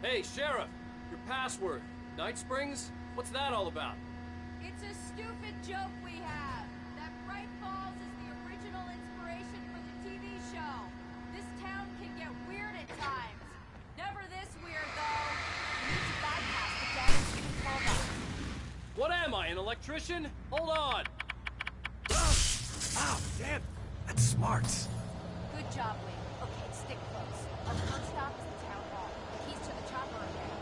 Hey, Sheriff! Your password. Night Springs? What's that all about?
It's a stupid joke we have. That Bright Falls is the original inspiration for the TV show. This town can get weird at times. Never this weird, though. We need to bypass the damaged control box.
What am I, an electrician? Hold on!
Ow, damn! That's smart.
Good job, Lee. Okay, stick close. Our first stop is the town hall. The keys to the chopper are there.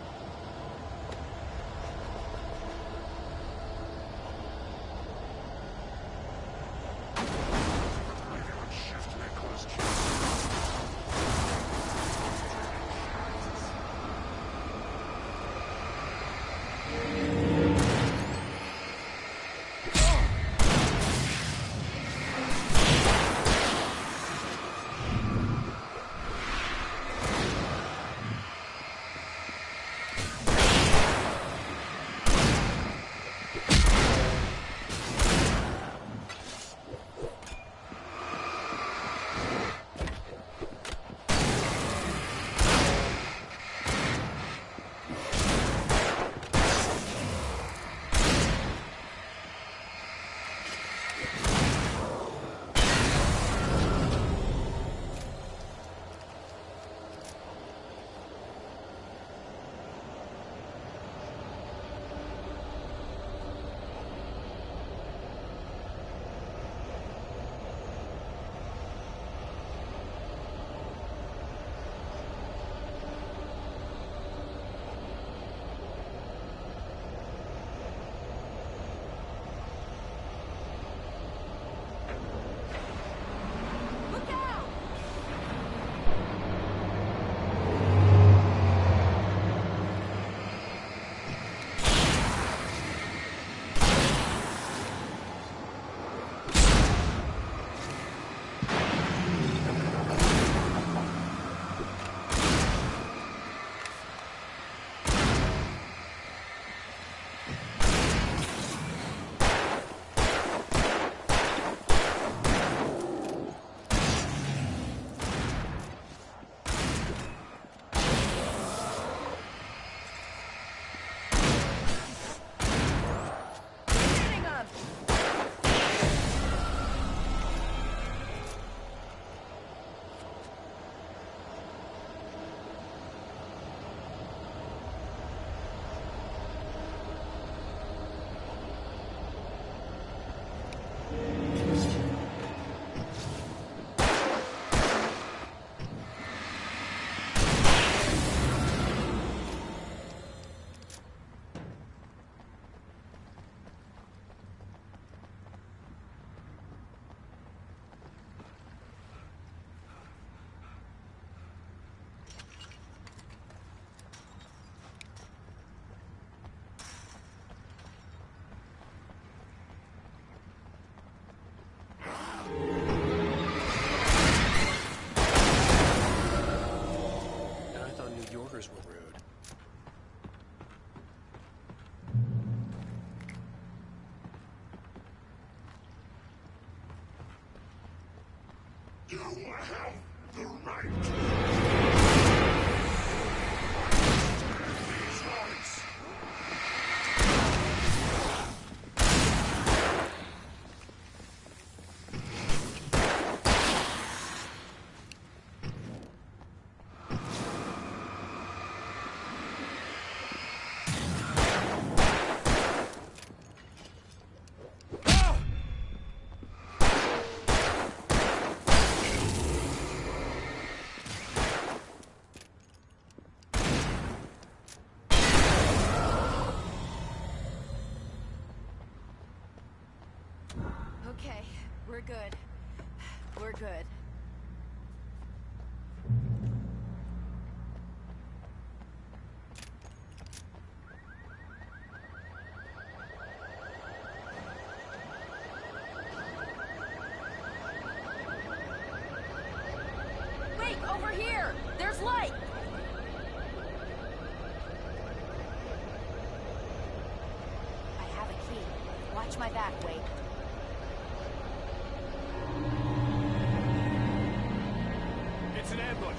guys were rude.
You have the right. These rights.
Okay, we're good. We're good. Wait, over here! There's light! I have a key. Watch my back, Wade.
It's an ambush.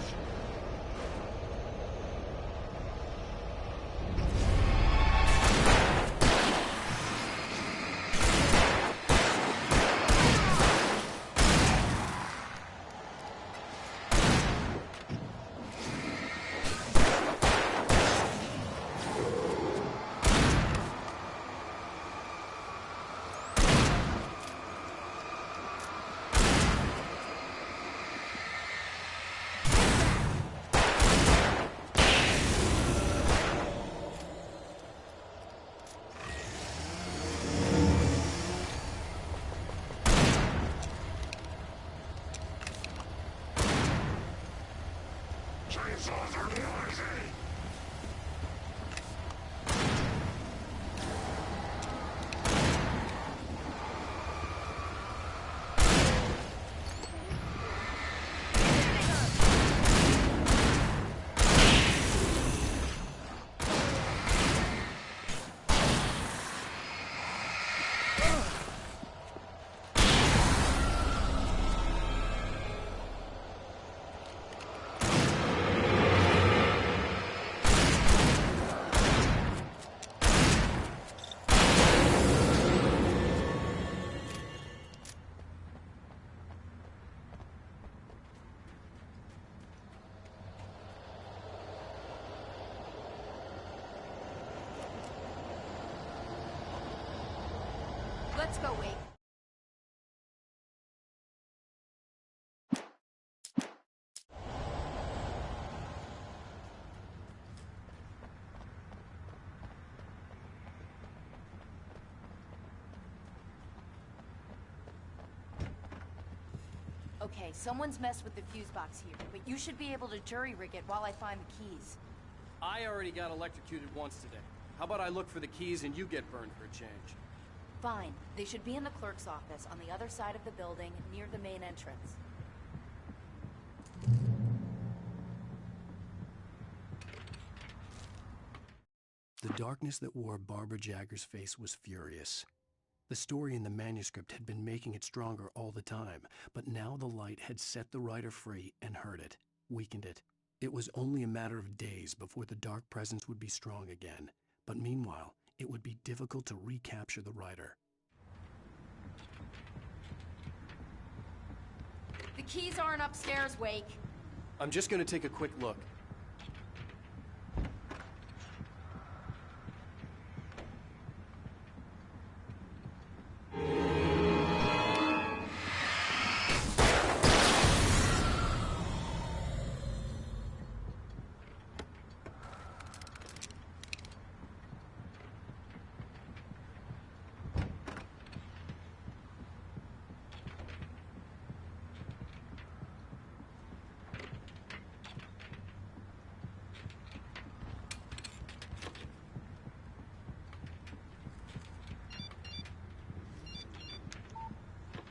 Chainsaws are noisy.
Let's go, Wade. Okay, someone's messed with the fuse box here, but you should be able to jury-rig it while I find the keys.
I already got electrocuted once today. How about I look for the keys and you get burned for a change?
Fine. They should be in the clerk's office on the other side of the building, near the main entrance.
The darkness that wore Barbara Jagger's face was furious. The story in the manuscript had been making it stronger all the time, but now the light had set the writer free and hurt it, weakened it. It was only a matter of days before the dark presence would be strong again, but meanwhile, it would be difficult to recapture the writer.
The keys aren't upstairs, Wake.
I'm just gonna take a quick look.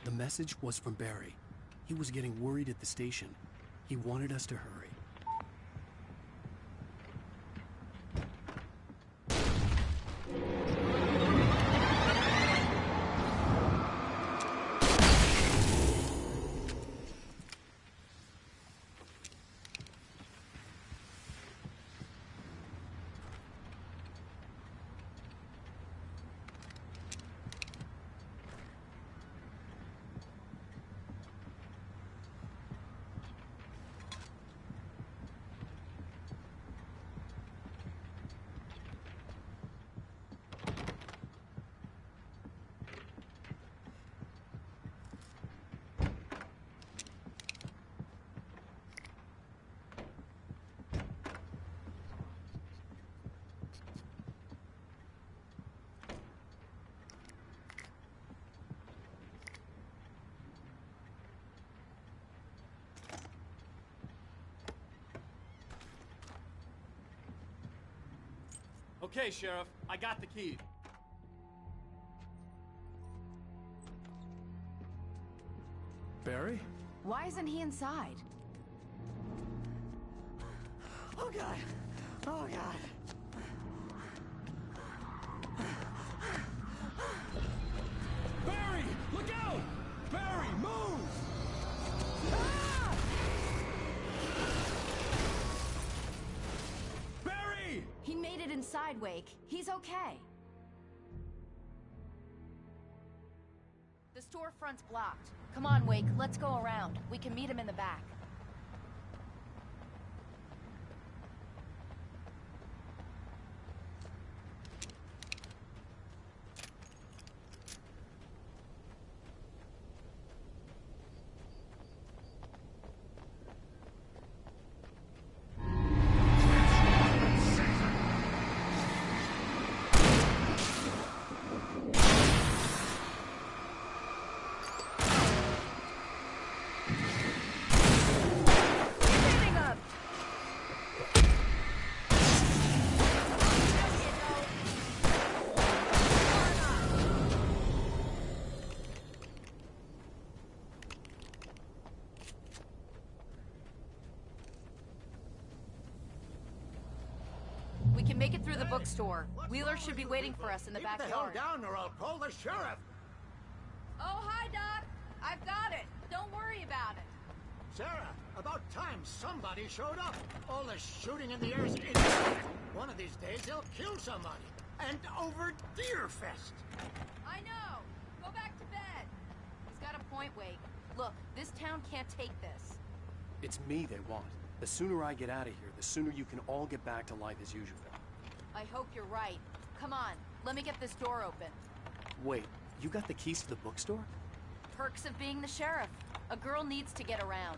The message was from Barry. He was getting worried at the station. He wanted us to hurry.
Okay, Sheriff, I got the key.
Barry?
Why isn't he inside?
Oh God! Oh God!
Barry! Look out! Barry, move! Barry!
He made it inside, Wake. He's okay. The storefront's blocked. Come on, Wake. Let's go around. We can meet him in the back. We can make it through the bookstore. Wheeler should be waiting for us in the
Keep the hell
backyard.
down or I'll call the sheriff.
Oh, hi, Doc. I've got it. Don't worry about it.
Sarah, about time somebody showed up. All the shooting in the air is idiotic. One of these days they'll kill somebody. And over Deerfest.
I know. Go back to bed. He's got a point, Wake. Look, this town can't take this.
It's me they want. The sooner I get out of here, the sooner you can all get back to life as usual.
I hope you're right. Come on, let me get this door open.
Wait, you got the keys to the bookstore?
Perks of being the sheriff. A girl needs to get around.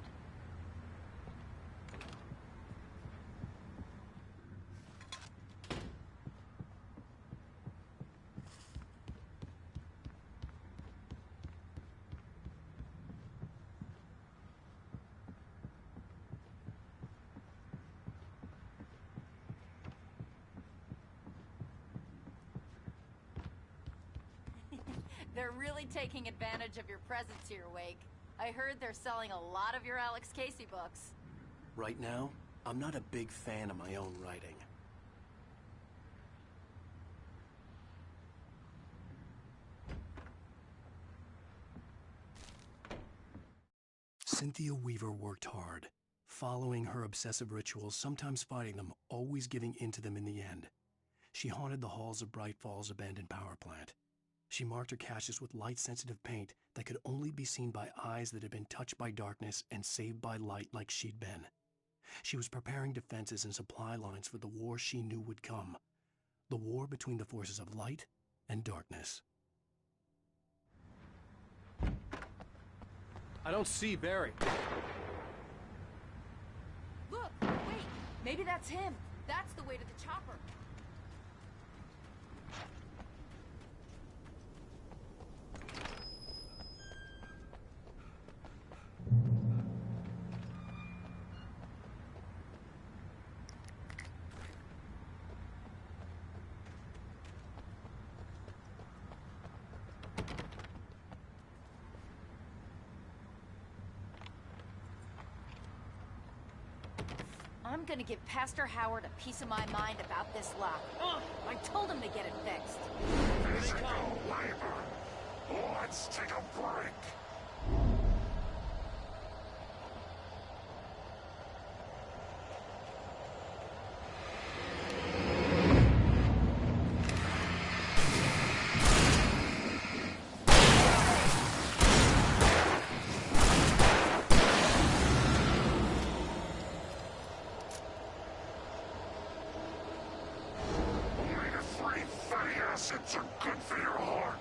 They're really taking advantage of your presence here, Wake. I heard they're selling a lot of your Alex Casey books.
Right now, I'm not a big fan of my own writing. Cynthia Weaver worked hard, following her obsessive rituals, sometimes fighting them, always giving in to them in the end. She haunted the halls of Bright Falls' abandoned power plant. She marked her caches with light-sensitive paint that could only be seen by eyes that had been touched by darkness and saved by light like she'd been. She was preparing defenses and supply lines for the war she knew would come. The war between the forces of light and darkness. I don't see Barry.
Look, wait, maybe that's him. That's the way to the chopper. I'm gonna give Pastor Howard a piece of my mind about this lock. Ugh, I told him to get it fixed.
Physical labor. Let's take a break. Acids are good for your heart.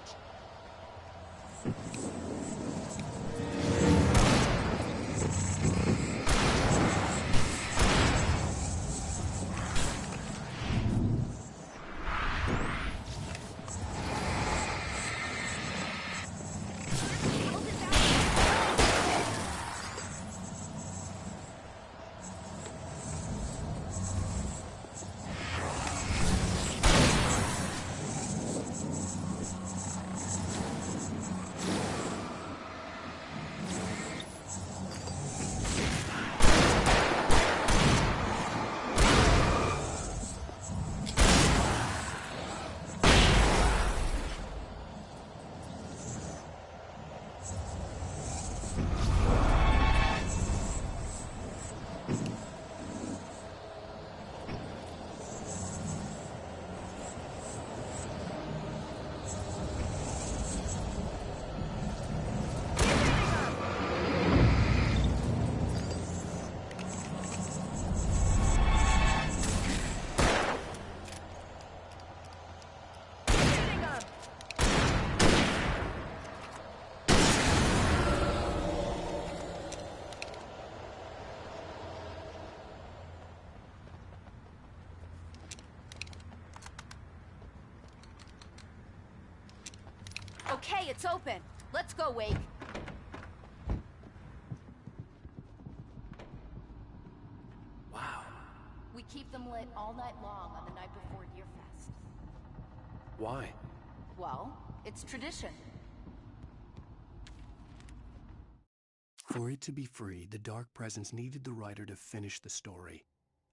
Okay, it's open. Let's go, Wake.
Wow.
We keep them lit all night long on the night before Deerfest.
Why?
Well, it's tradition.
For it to be free, the Dark Presence needed the writer to finish the story.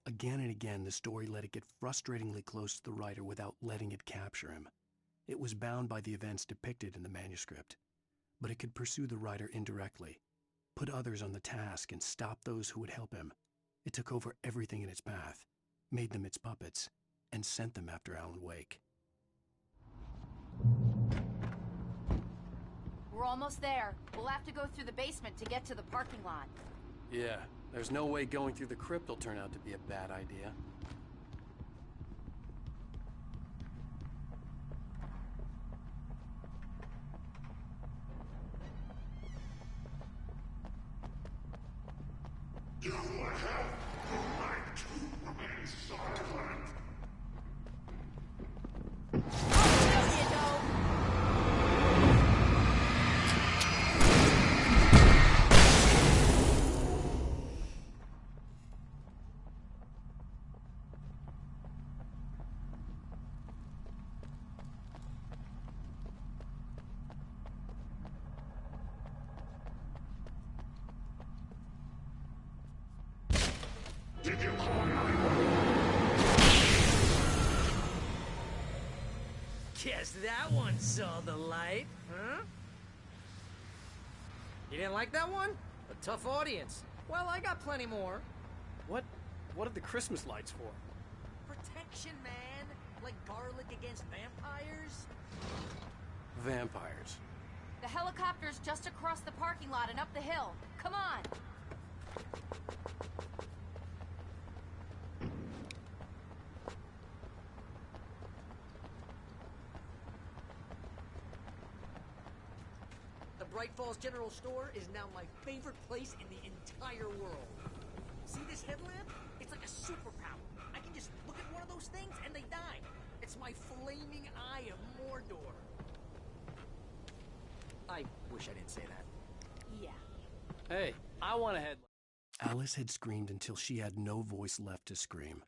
Again and again, the story let it get frustratingly close to the writer without letting it capture him. It was bound by the events depicted in the manuscript, but it could pursue the writer indirectly, put others on the task, and stop those who would help him. It took over everything in its path, made them its puppets, and sent them after Alan Wake.
We're almost there. We'll have to go through the basement to get to the parking lot.
Yeah, there's no way going through the crypt will turn out to be a bad idea.
You have the right to remain silent. Did you call 911?
Guess that one saw the light, huh? You didn't like that one? A tough audience. Well, I got plenty more.
What are the Christmas lights for?
Protection, man. Like garlic against vampires.
Vampires.
The helicopter's just across the parking lot and up the hill. Come on!
The Bright Falls General Store is now my favorite place in the entire world. See this headlamp? It's like a superpower. I can just look at one of those things and they die. It's my flaming eye of Mordor. I wish I didn't say that.
Yeah.
Hey, I want a headlight. Alice had screamed until she had no voice left to scream.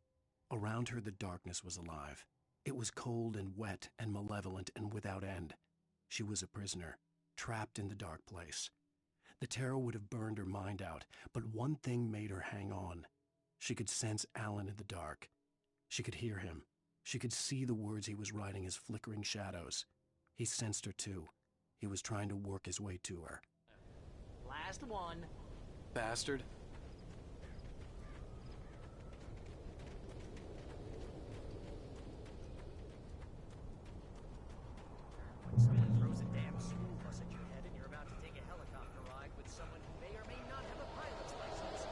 Around her, the darkness was alive. It was cold and wet and malevolent and without end. She was a prisoner, trapped in the dark place. The terror would have burned her mind out, but one thing made her hang on. She could sense Alan in the dark. She could hear him. She could see the words he was writing as flickering shadows. He sensed her too. He was trying to work his way to her.
Last one.
Bastard.
When someone throws a damn school bus at your head and you're about to take a helicopter ride with someone who may or may not have a pilot's license,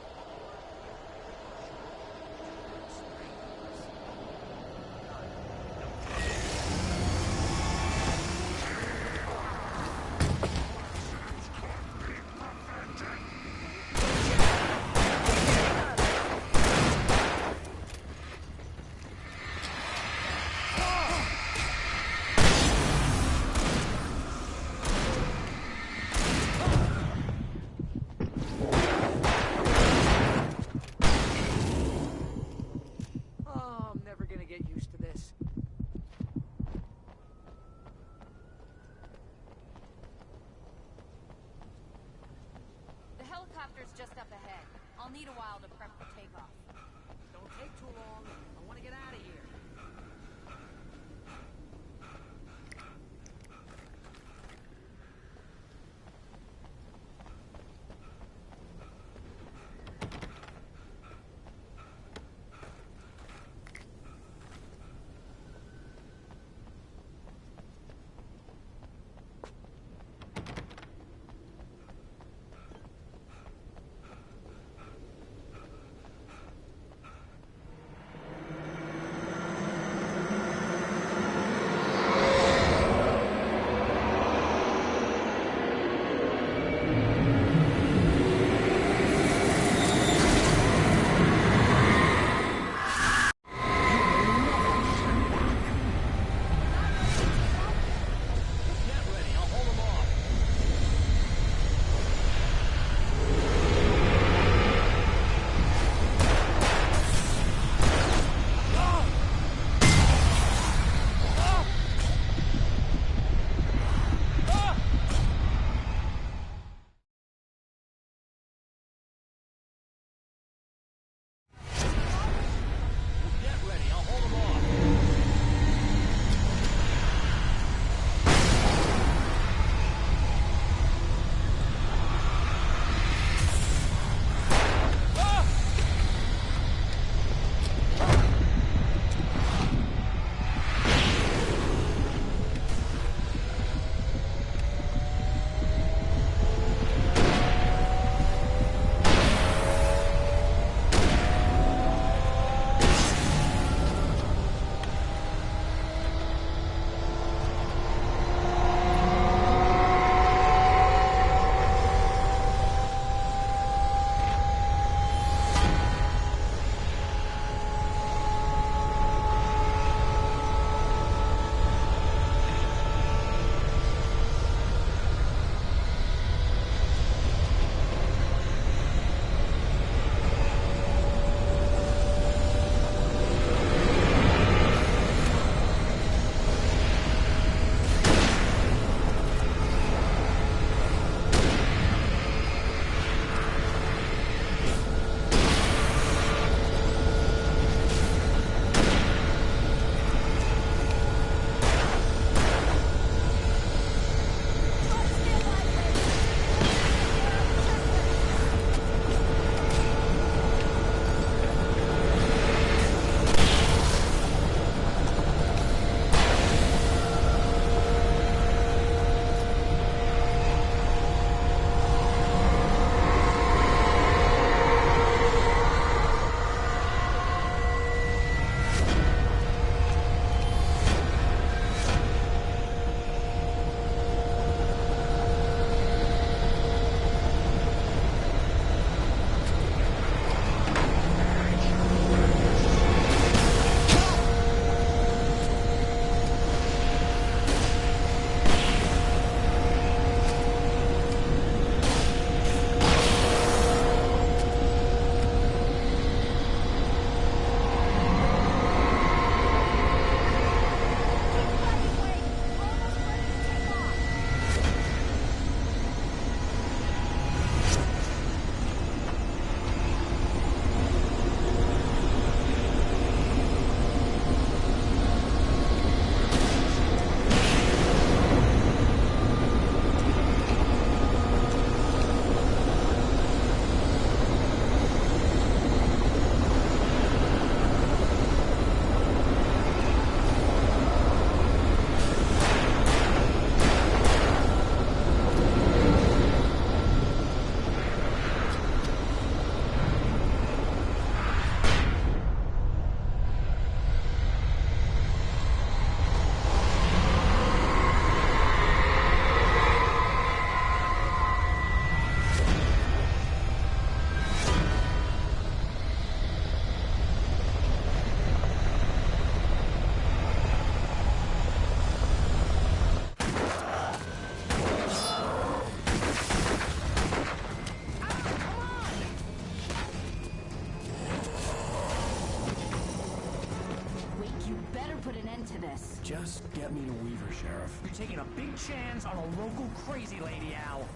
put an end to this.
Just get me to Weaver, Sheriff.
You're taking a big chance on a local crazy lady, Al.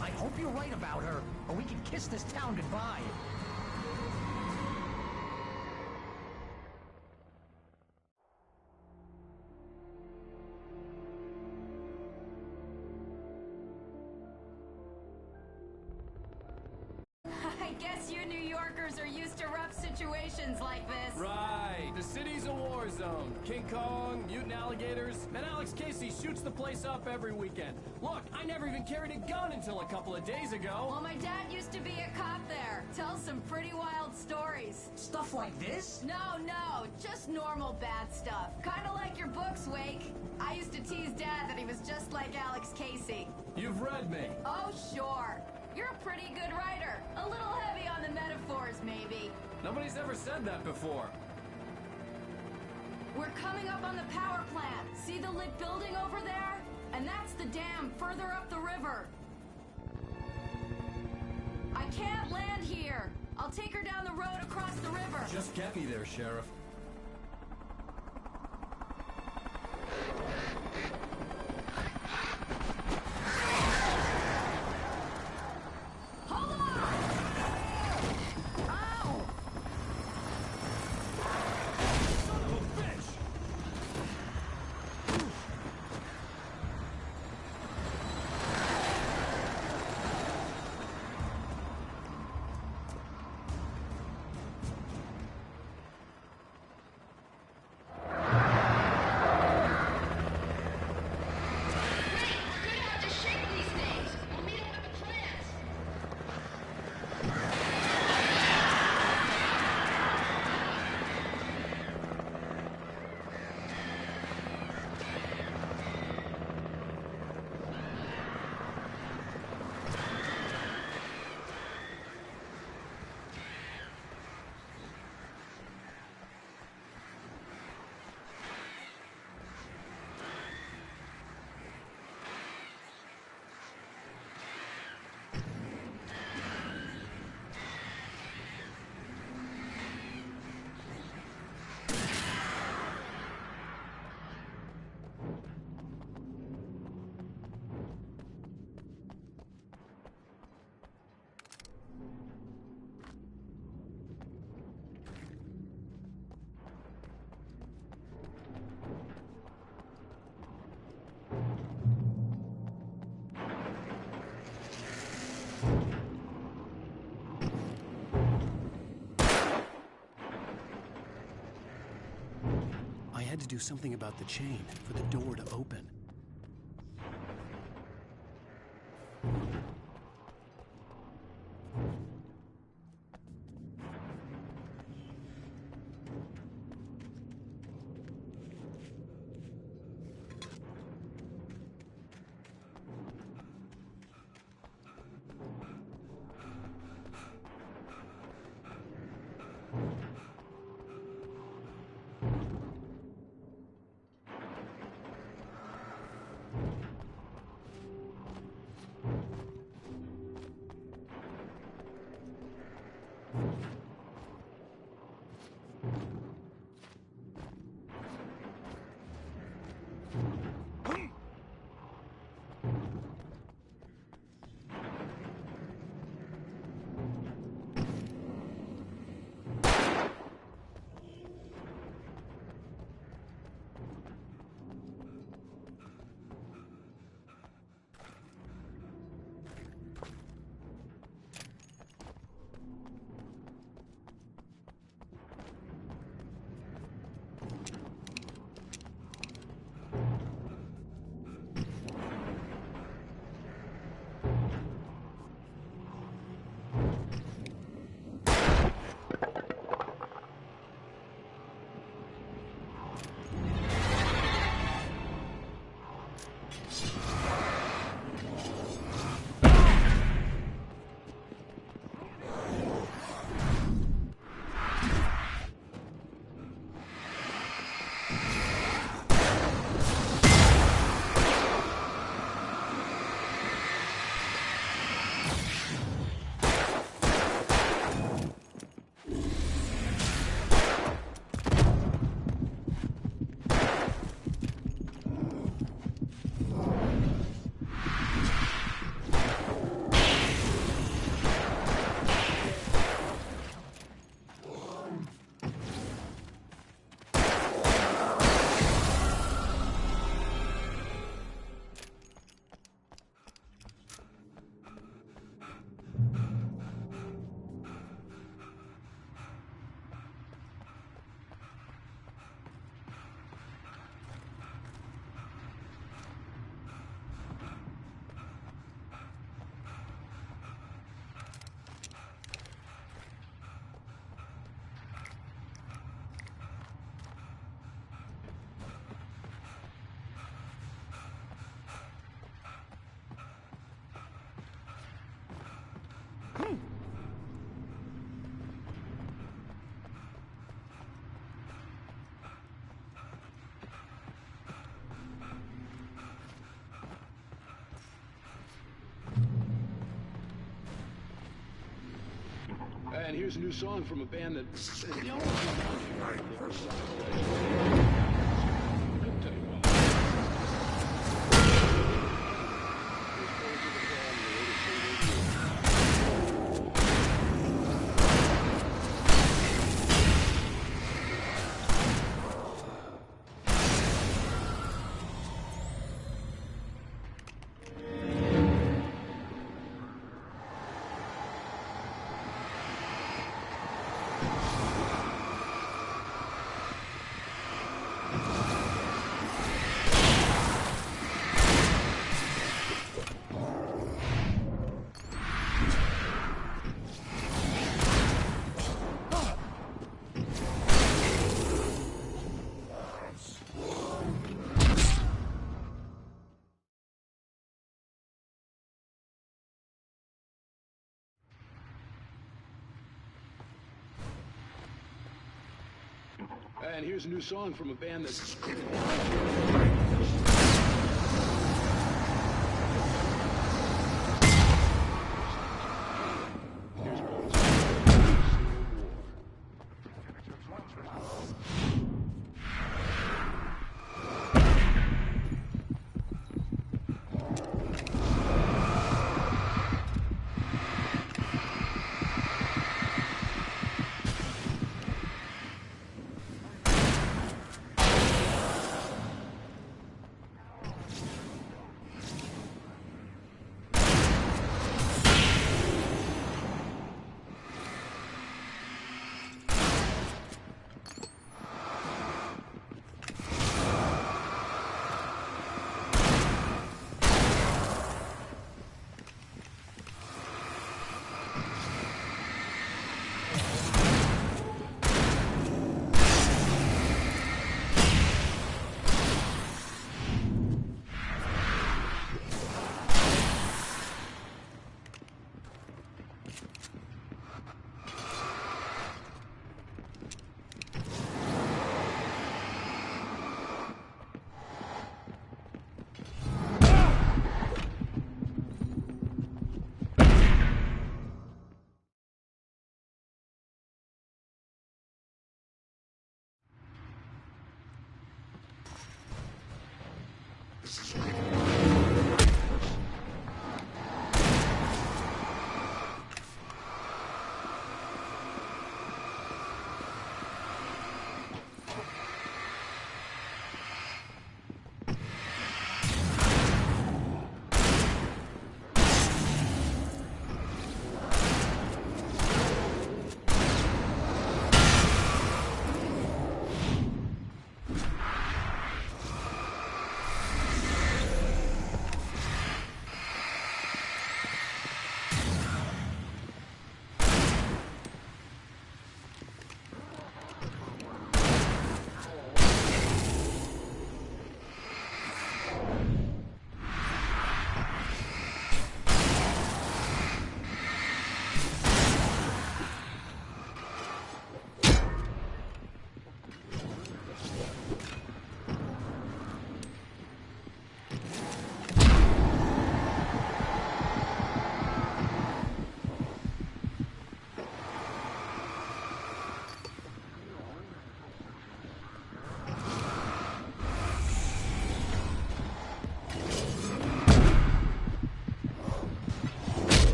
I hope you're right about her, or we can kiss this town goodbye.
I guess you New Yorkers are used to rough situations like this.
Right. The city's a war zone. King Kong, mutant alligators, and Alex Casey shoots the place up every weekend. Look, I never even carried a gun until a couple of days ago.
Well, my dad used to be a cop there. Tells some pretty wild stories.
Stuff like this?
No, just normal bad stuff. Kinda like your books, Wake. I used to tease Dad that he was just like Alex Casey.
You've read me.
Oh, sure. You're a pretty good writer. A little heavy on the metaphors, maybe.
Nobody's ever said that before.
We're coming up on the power plant. See the lit building over there? And that's the dam further up the river. I can't land here. I'll take her down the road across the river.
Just get me there, Sheriff.
Hold on! Ow!
Son of a bitch!
I had to do something about the chain for the door to open.
here's a new song from a band that they always remind you of local rock. Couldn't tell you why. Here's Birds of the Fall and the latest single. And here's a new song from a band that's...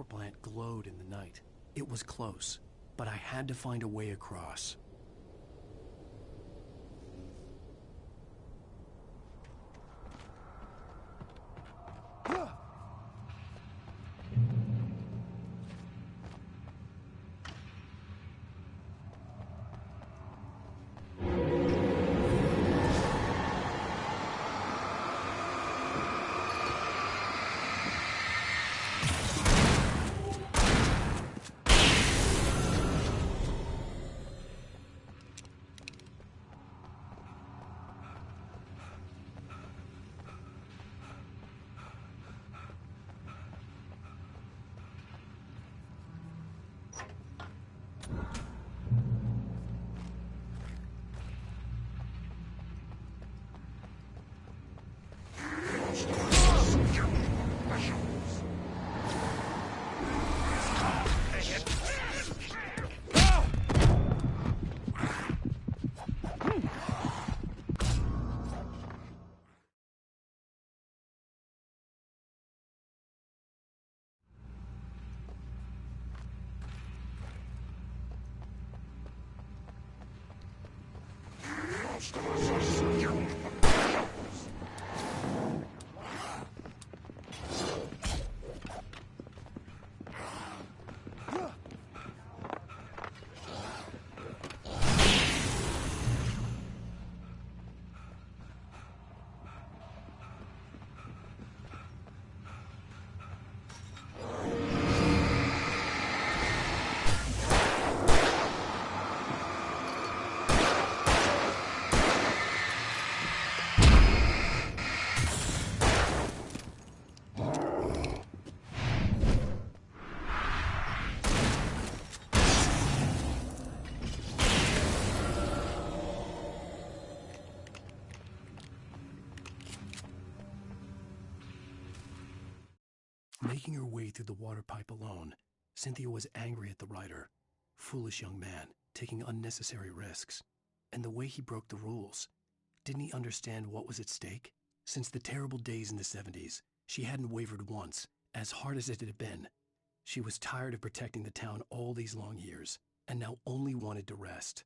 power plant glowed in the night. It was close, but I had to find a way across. Making her way through the water pipe alone, Cynthia was angry at the writer. Foolish young man, taking unnecessary risks. And the way he broke the rules. Didn't he understand what was at stake? Since the terrible days in the 70s, she hadn't wavered once, as hard as it had been. She was tired of protecting the town all these long years, and now only wanted to rest.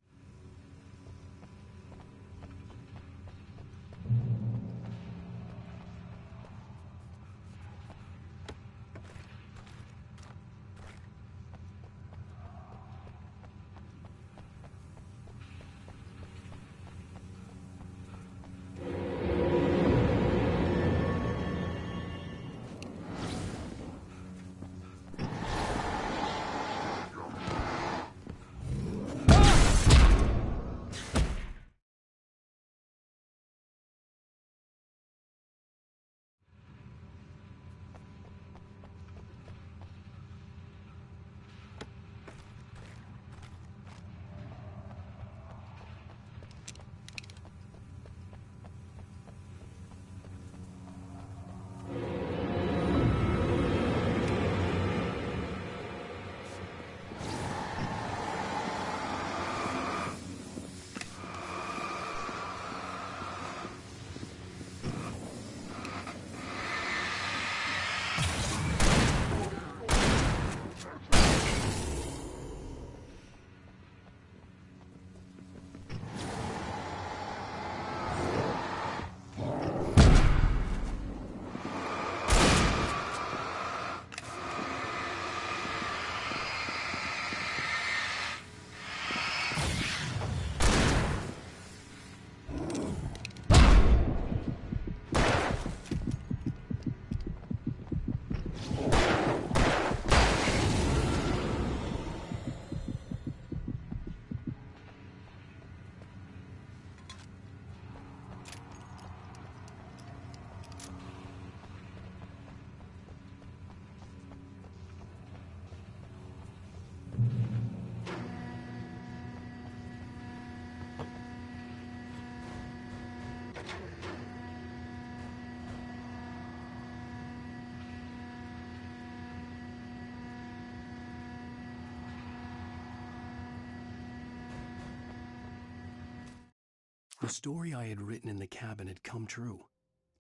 The story I had written in the cabin had come true.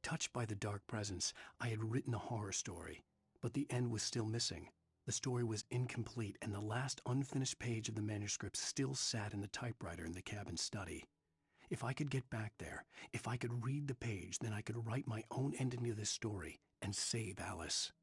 Touched by the dark presence, I had written a horror story, but the end was still missing. The story was incomplete, and the last unfinished page of the manuscript still sat in the typewriter in the cabin study. If I could get back there, if I could read the page, then I could write my own ending to this story and save Alice.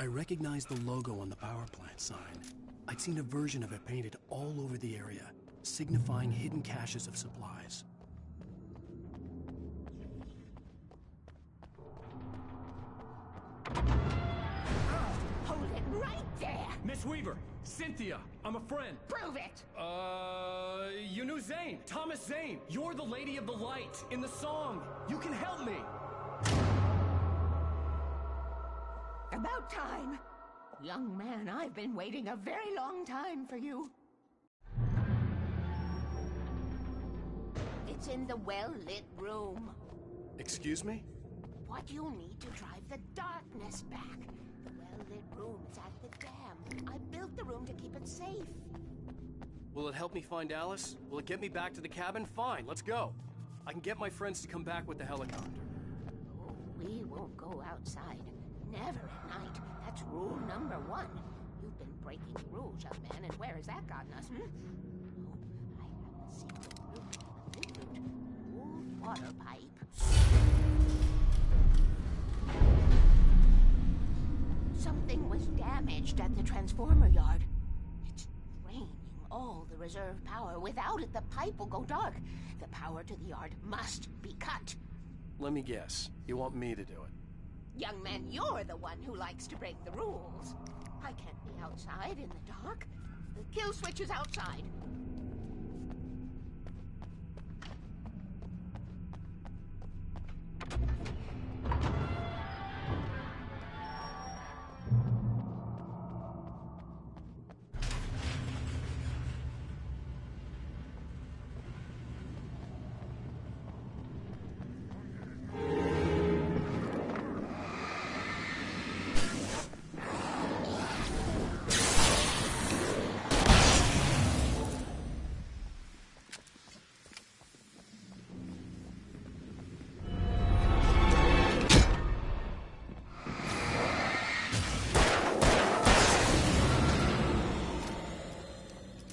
I recognized the logo on the power plant sign. I'd seen a version of it painted all over the area, signifying hidden caches of supplies.
Hold it right there!
Miss Weaver! Cynthia! I'm a friend!
Prove it!
You knew Zane! Thomas Zane! You're the Lady of the Light in the song! You can help me!
About time! Young man, I've been waiting a very long time for you. It's in the well-lit room.
Excuse me?
What you'll need to drive the darkness back. The well-lit room is at the dam. I built the room to keep it safe.
Will it help me find Alice? Will it get me back to the cabin? Fine, let's go. I can get my friends to come back with the helicopter.
Oh, we won't go outside. Never at night. That's rule number 1. You've been breaking rules, young man, and where has that gotten us, Oh, I have a secret route to the Flint old water pipe. Something was damaged at the transformer yard. It's draining all the reserve power. Without it, the pipe will go dark. The power to the yard must be cut.
Let me guess. You want me to do it?
Young man, you're the one who likes to break the rules. I can't be outside in the dark. The kill switch is outside.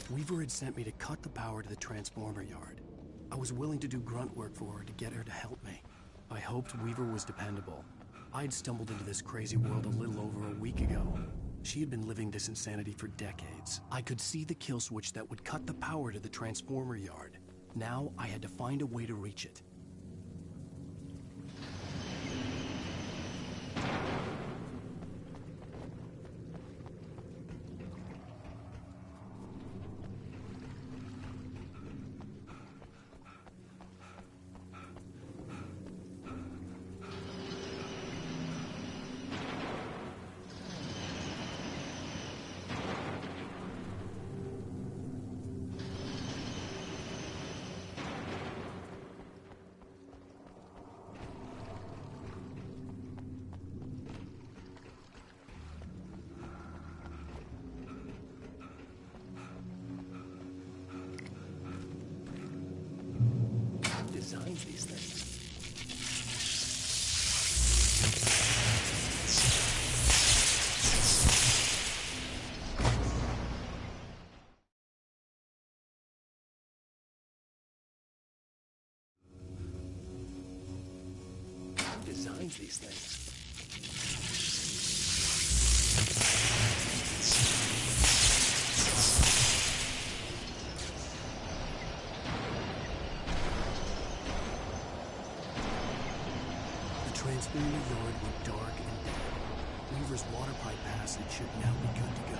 Weaver had sent me to cut the power to the transformer yard. I was willing to do grunt work for her to get her to help me. I hoped Weaver was dependable. I'd stumbled into this crazy world a little over a week ago. She had been living this insanity for decades. I could see the kill switch that would cut the power to the transformer yard. Now I had to find a way to reach it. Designs these things. Who designs these things? Transformer yard went dark and dead. Weaver's water pipe passage should now be good to go.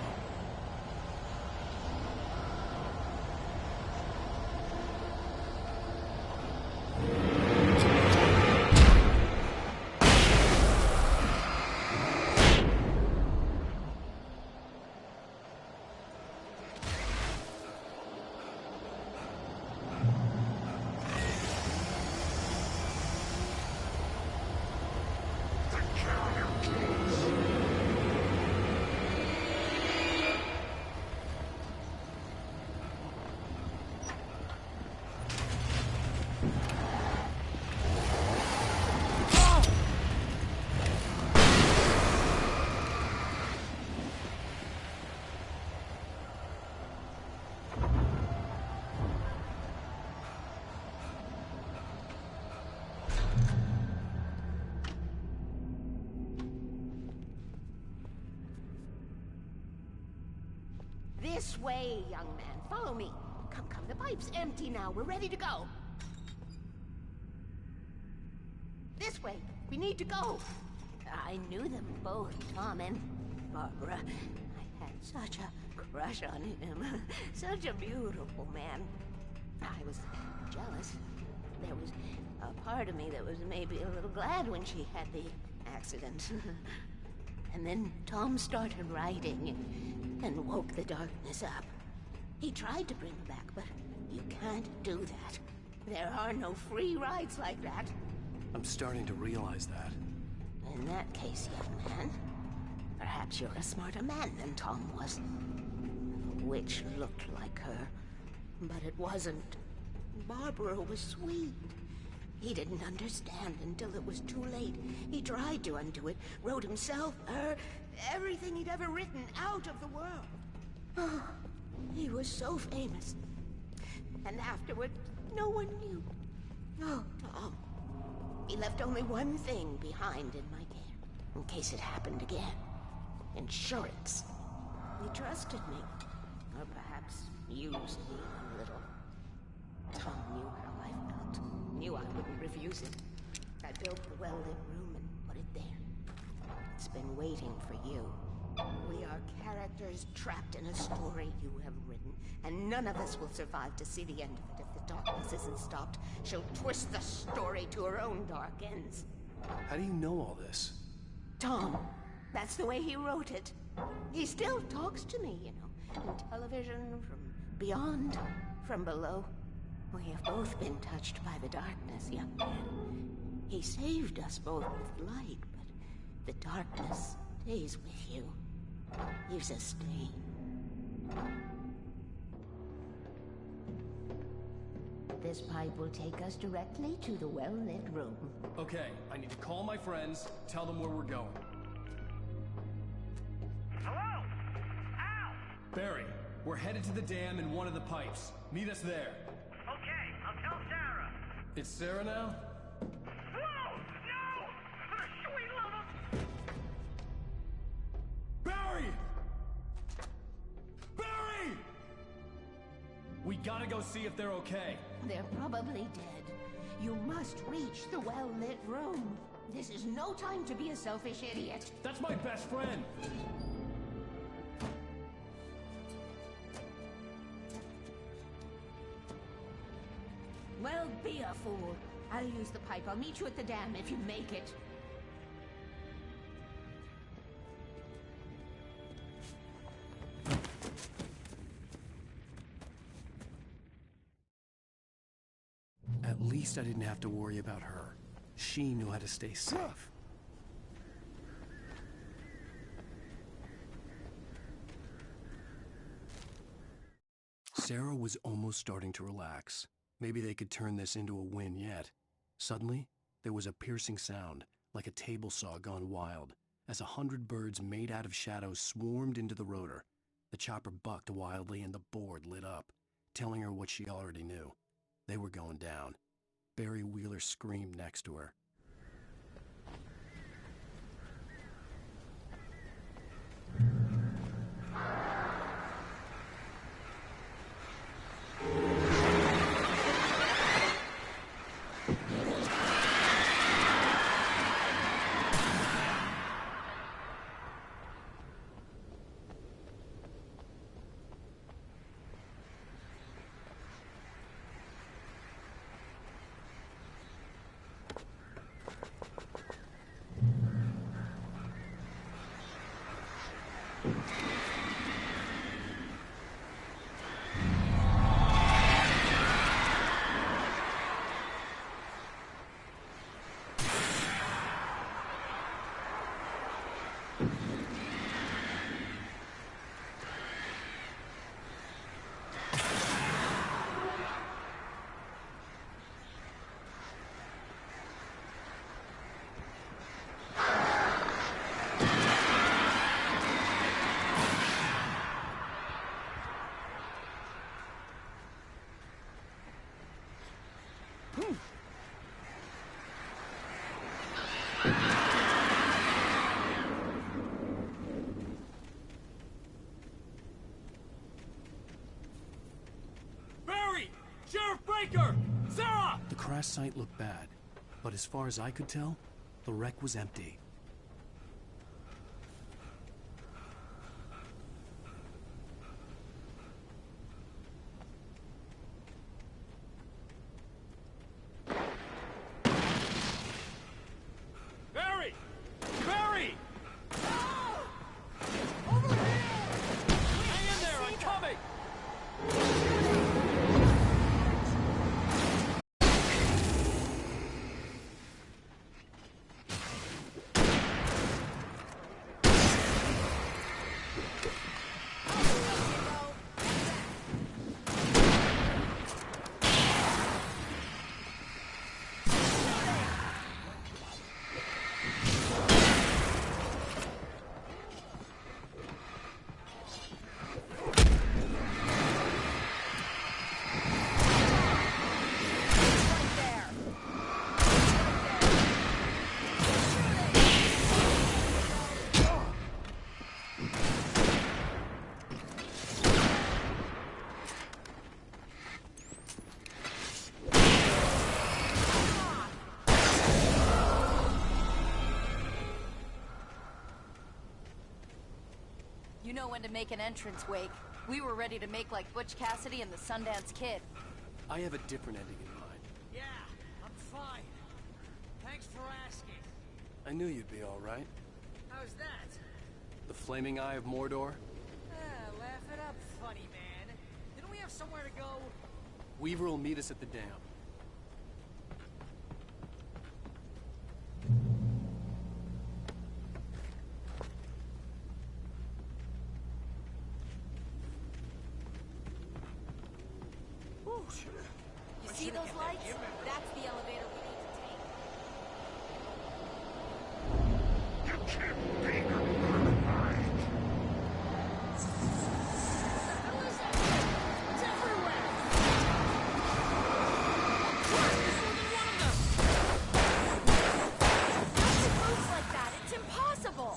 This way, young man. Follow me. Come, come. The pipe's empty now. We're ready to go. This way. We need to go. I knew them both, Tom and Barbara. I had such a crush on him. Such a beautiful man. I was jealous. There was a part of me that was maybe a little glad when she had the accident. And then Tom started writing and woke the darkness up. He tried to bring her back, but you can't do that. There are no free rides like that.
I'm starting to realize that.
In that case, young man, perhaps you're a smarter man than Tom was. The witch looked like her, but it wasn't. Barbara was sweet. He didn't understand until it was too late. He tried to undo it, wrote himself, her, everything he'd ever written out of the world. Oh, he was so famous. And afterward, no one knew. Oh, Tom. He left only one thing behind in my care, in case it happened again. Insurance. He trusted me. Or perhaps used me a little. Tom knew how I felt. Knew I wouldn't refuse it. I built the well-lit room and put it there. It's been waiting for you. We are characters trapped in a story you have written, and none of us will survive to see the end of it if the darkness isn't stopped. She'll twist the story to her own dark ends.
How do you know all this?
Tom, that's the way he wrote it. He still talks to me, you know, in television, from beyond, from below. We have both been touched by the darkness, young man. He saved us both with light, but the darkness stays with you. Leaves a stain. This pipe will take us directly to the well-lit room.
Okay, I need to call my friends, tell them where we're going.
Hello? Al!
Barry, we're headed to the dam in one of the pipes. Meet us there.
Okay, I'll tell Sarah.
It's Sarah now?
Whoa! No! For the sweet love of...
Barry! Barry! We gotta go see if they're okay.
They're probably dead. You must reach the well-lit room. This is no time to be a selfish idiot.
That's my best friend.
Well, be a fool. I'll use the pipe. I'll meet you at the dam if you make it.
At least I didn't have to worry about her. She knew how to stay safe. Sarah was almost starting to relax. Maybe they could turn this into a win yet. Suddenly, there was a piercing sound, like a table saw gone wild, as 100 birds made out of shadows swarmed into the rotor. The chopper bucked wildly and the board lit up, telling her what she already knew. They were going down. Barry Wheeler screamed next to her. crash site looked bad, but as far as I could tell, the wreck was empty.
Barry! Barry! Hang in there, I'm coming!
You know when to make an entrance, Wake. We were ready to make like Butch Cassidy and the Sundance Kid.
I have a different ending in mind.
Yeah, I'm fine. Thanks for asking.
I knew you'd be all right.
How's that?
The flaming eye of Mordor?
Laugh it up, funny man. Didn't we have somewhere to go?
Weaver will meet us at the dam.
You see those lights? That's the elevator we need to take.
You can't be modified.
It's everywhere! What? There's more than one of them!
Nothing moves like that. It's impossible.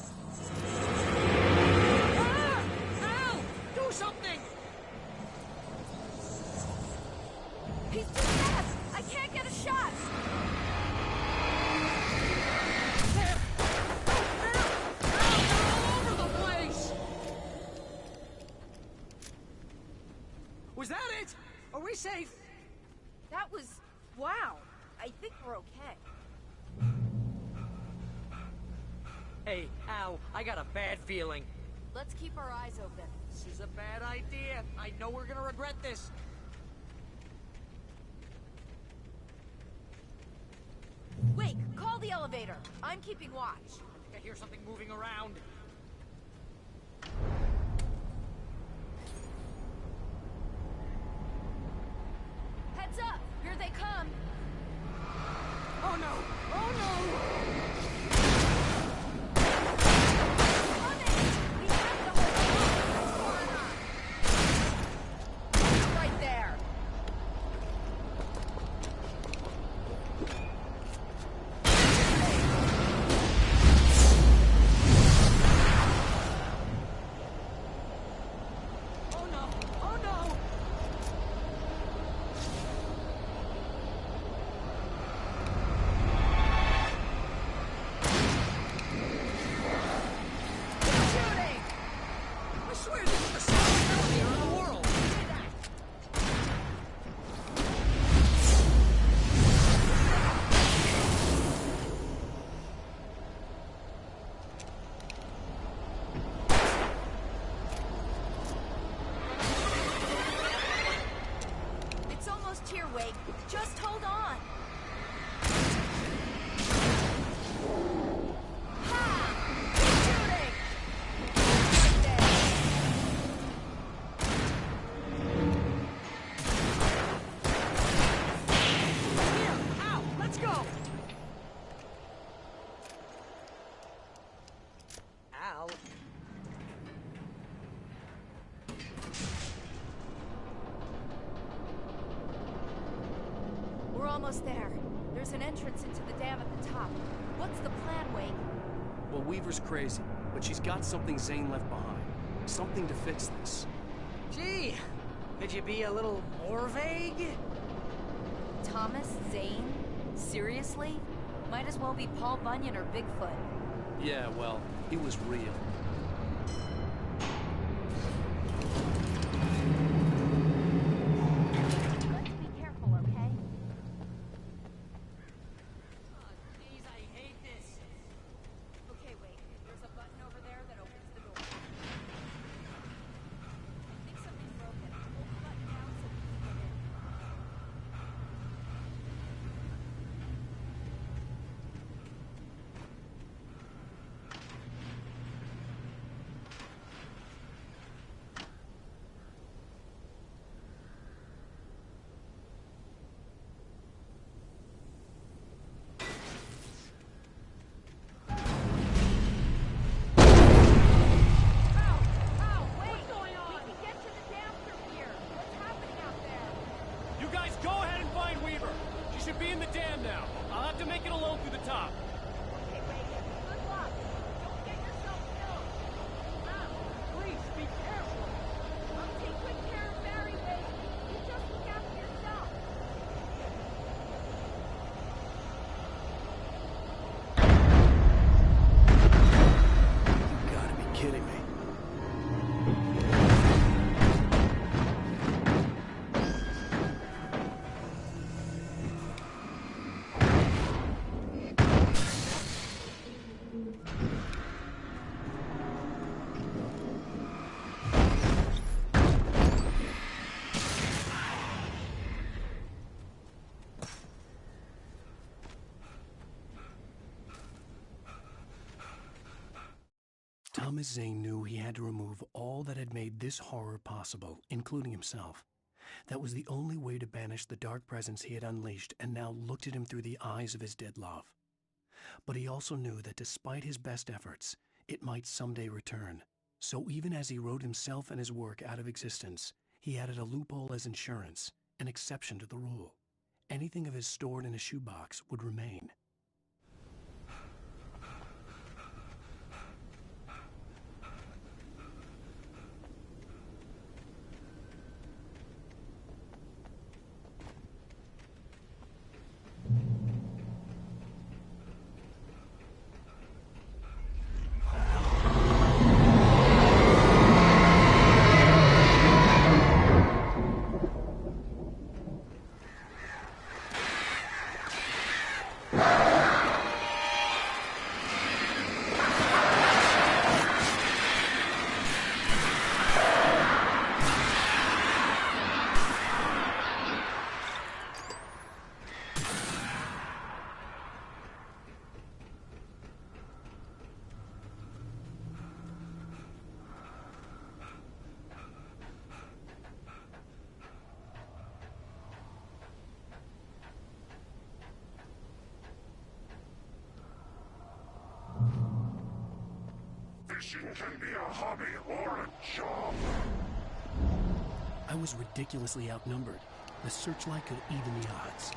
Ah! Al! Do something!
He's too fast. I can't get a shot.
There! Al, they're all over the place! Was that it? Are we safe?
That was... wow. I think we're okay.
Hey, Al, I got a bad feeling.
Let's keep our eyes open.
This is a bad idea. I know we're gonna regret this.
Wake, call the elevator. I'm keeping watch.
I think I hear something moving around.
Heads up! Here they come!
Oh no! Oh no!
Coming! We have to hold on! Right there!
Oh no! Oh no!
Shooting!
I swear this is the slowest elevator in the world!
It's almost here, Wake. Just hold on. Ha! Shooting! Right there.
Here! Al! Let's go! Al?
We're almost there. There's an entrance into the dam at the top. What's the plan, Wake?
Well, Weaver's crazy, but she's got something Zane left behind. Something to fix this.
Gee, could you be a little more vague?
Thomas Zane? Seriously? Might as well be Paul Bunyan or Bigfoot.
Yeah, well, it was real.
Let's be careful, okay?
Oh, jeez, I hate this.
Okay, wait. There's a button over there that opens the door. I think something's broken. Hold the button down so we can get in.
You guys go ahead and find Weaver. She should be in the dam now. I'll have to make it alone through the top.
Please, be careful.
I'll take good care of Barry, baby. You just look after yourself.
You gotta be kidding me. Thomas Zane knew he had to remove all that had made this horror possible, including himself. That was the only way to banish the dark presence he had unleashed and now looked at him through the eyes of his dead love. But he also knew that despite his best efforts, it might someday return. So even as he wrote himself and his work out of existence, he added a loophole as insurance, an exception to the rule. Anything of his stored in a shoebox would remain.
Fishing can be a hobby or a job.
I was ridiculously outnumbered. The searchlight could even the odds.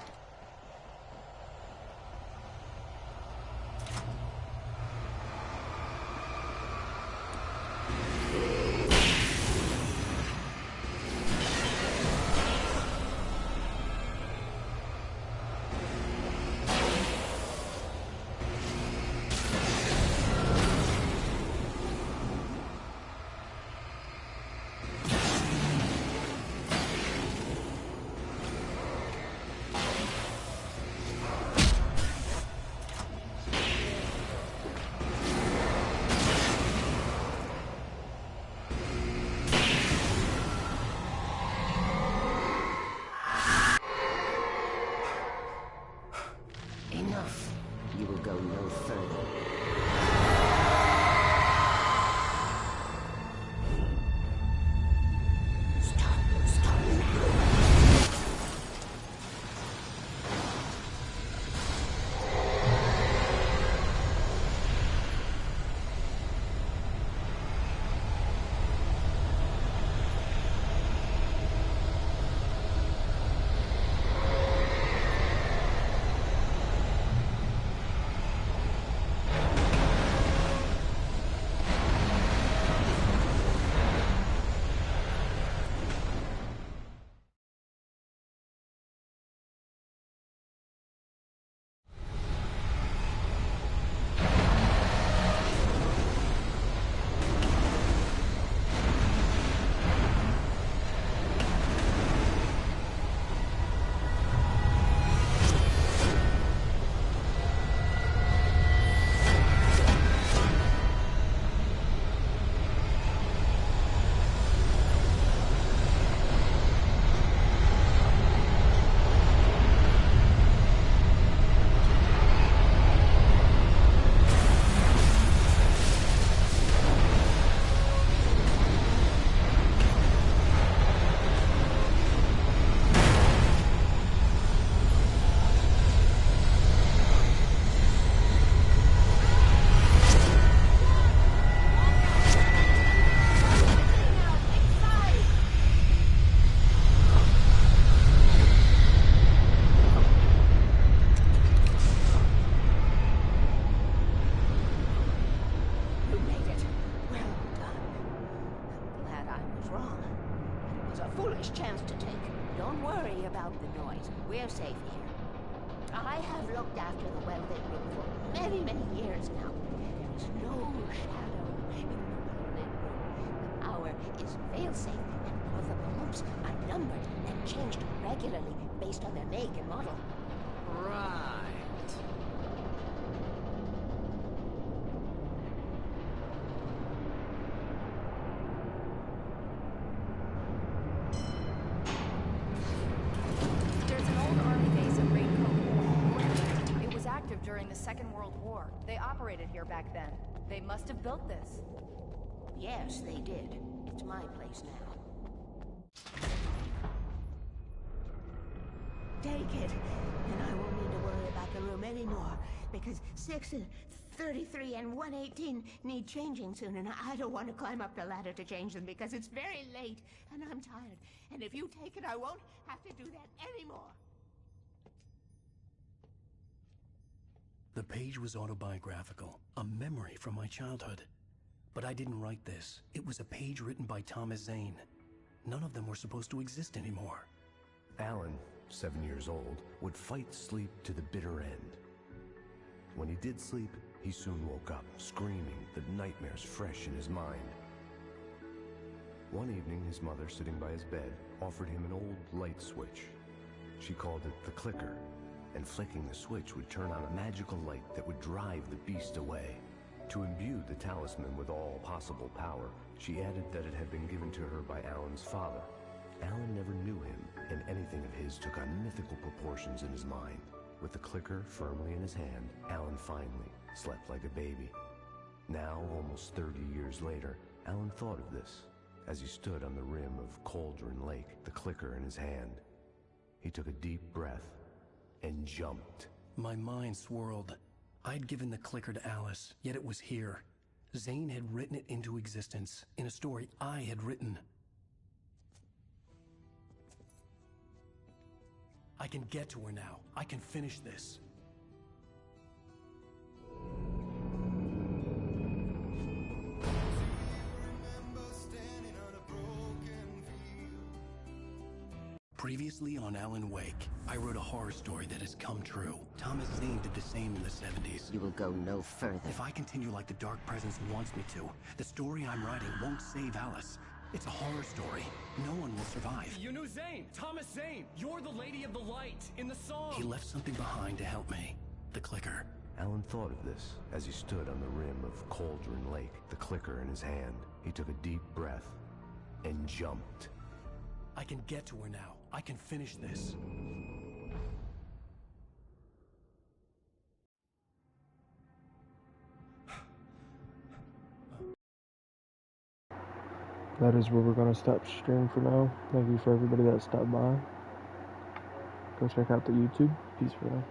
Enough. You will go no further. Stop now. last chance to take. Don't worry about the noise. We're safe here. I have looked after the well-lit room for many, many years now. There is no shadow in the well-lit room. The power is fail-safe, and all the bulbs are numbered and changed regularly based on their make and model.
Right.
There's an old army base at Raincoat. It was active during the Second World War. They operated here back then. They must have built this.
Yes, they did. It's my place now. Take it, and I won't need to worry about the room anymore, because 6 and 33 and 118 need changing soon, and I don't want to climb up the ladder to change them because it's very late, and I'm tired. And if you take it, I won't have to do that anymore.
The page was autobiographical, a memory from my childhood. But I didn't write this. It was a page written by Thomas Zane. None of them were supposed to exist anymore.
Alan, 7 years old, would fight sleep to the bitter end. When he did sleep, he soon woke up, screaming, the nightmares fresh in his mind. One evening, his mother, sitting by his bed, offered him an old light switch. She called it the clicker, and flicking the switch would turn on a magical light that would drive the beast away. To imbue the talisman with all possible power, she added that it had been given to her by Alan's father. Alan never knew him, and anything of his took on mythical proportions in his mind. With the clicker firmly in his hand, Alan finally slept like a baby. Now, almost 30 years later, Alan thought of this as he stood on the rim of Cauldron Lake, the clicker in his hand. He took a deep breath and jumped.
My mind swirled. I'd given the clicker to Alice, yet it was here. Zane had written it into existence, in a story I had written. I can get to her now. I can finish this. Previously on Alan Wake, I wrote a horror story that has come true. Thomas Zane did the same in the 70s.
You will go no further.
If I continue like the Dark Presence wants me to, the story I'm writing won't save Alice. It's a horror story. No one will survive.
You knew Zane! Thomas Zane! You're the Lady of the Light in the song!
He left something behind to help me. The clicker.
Alan thought of this as he stood on the rim of Cauldron Lake, the clicker in his hand. He took a deep breath and jumped.
I can get to her now. I can finish this.
That is where we're going to stop stream for now. Thank you for everybody that stopped by. Go check out the YouTube. Peace for now.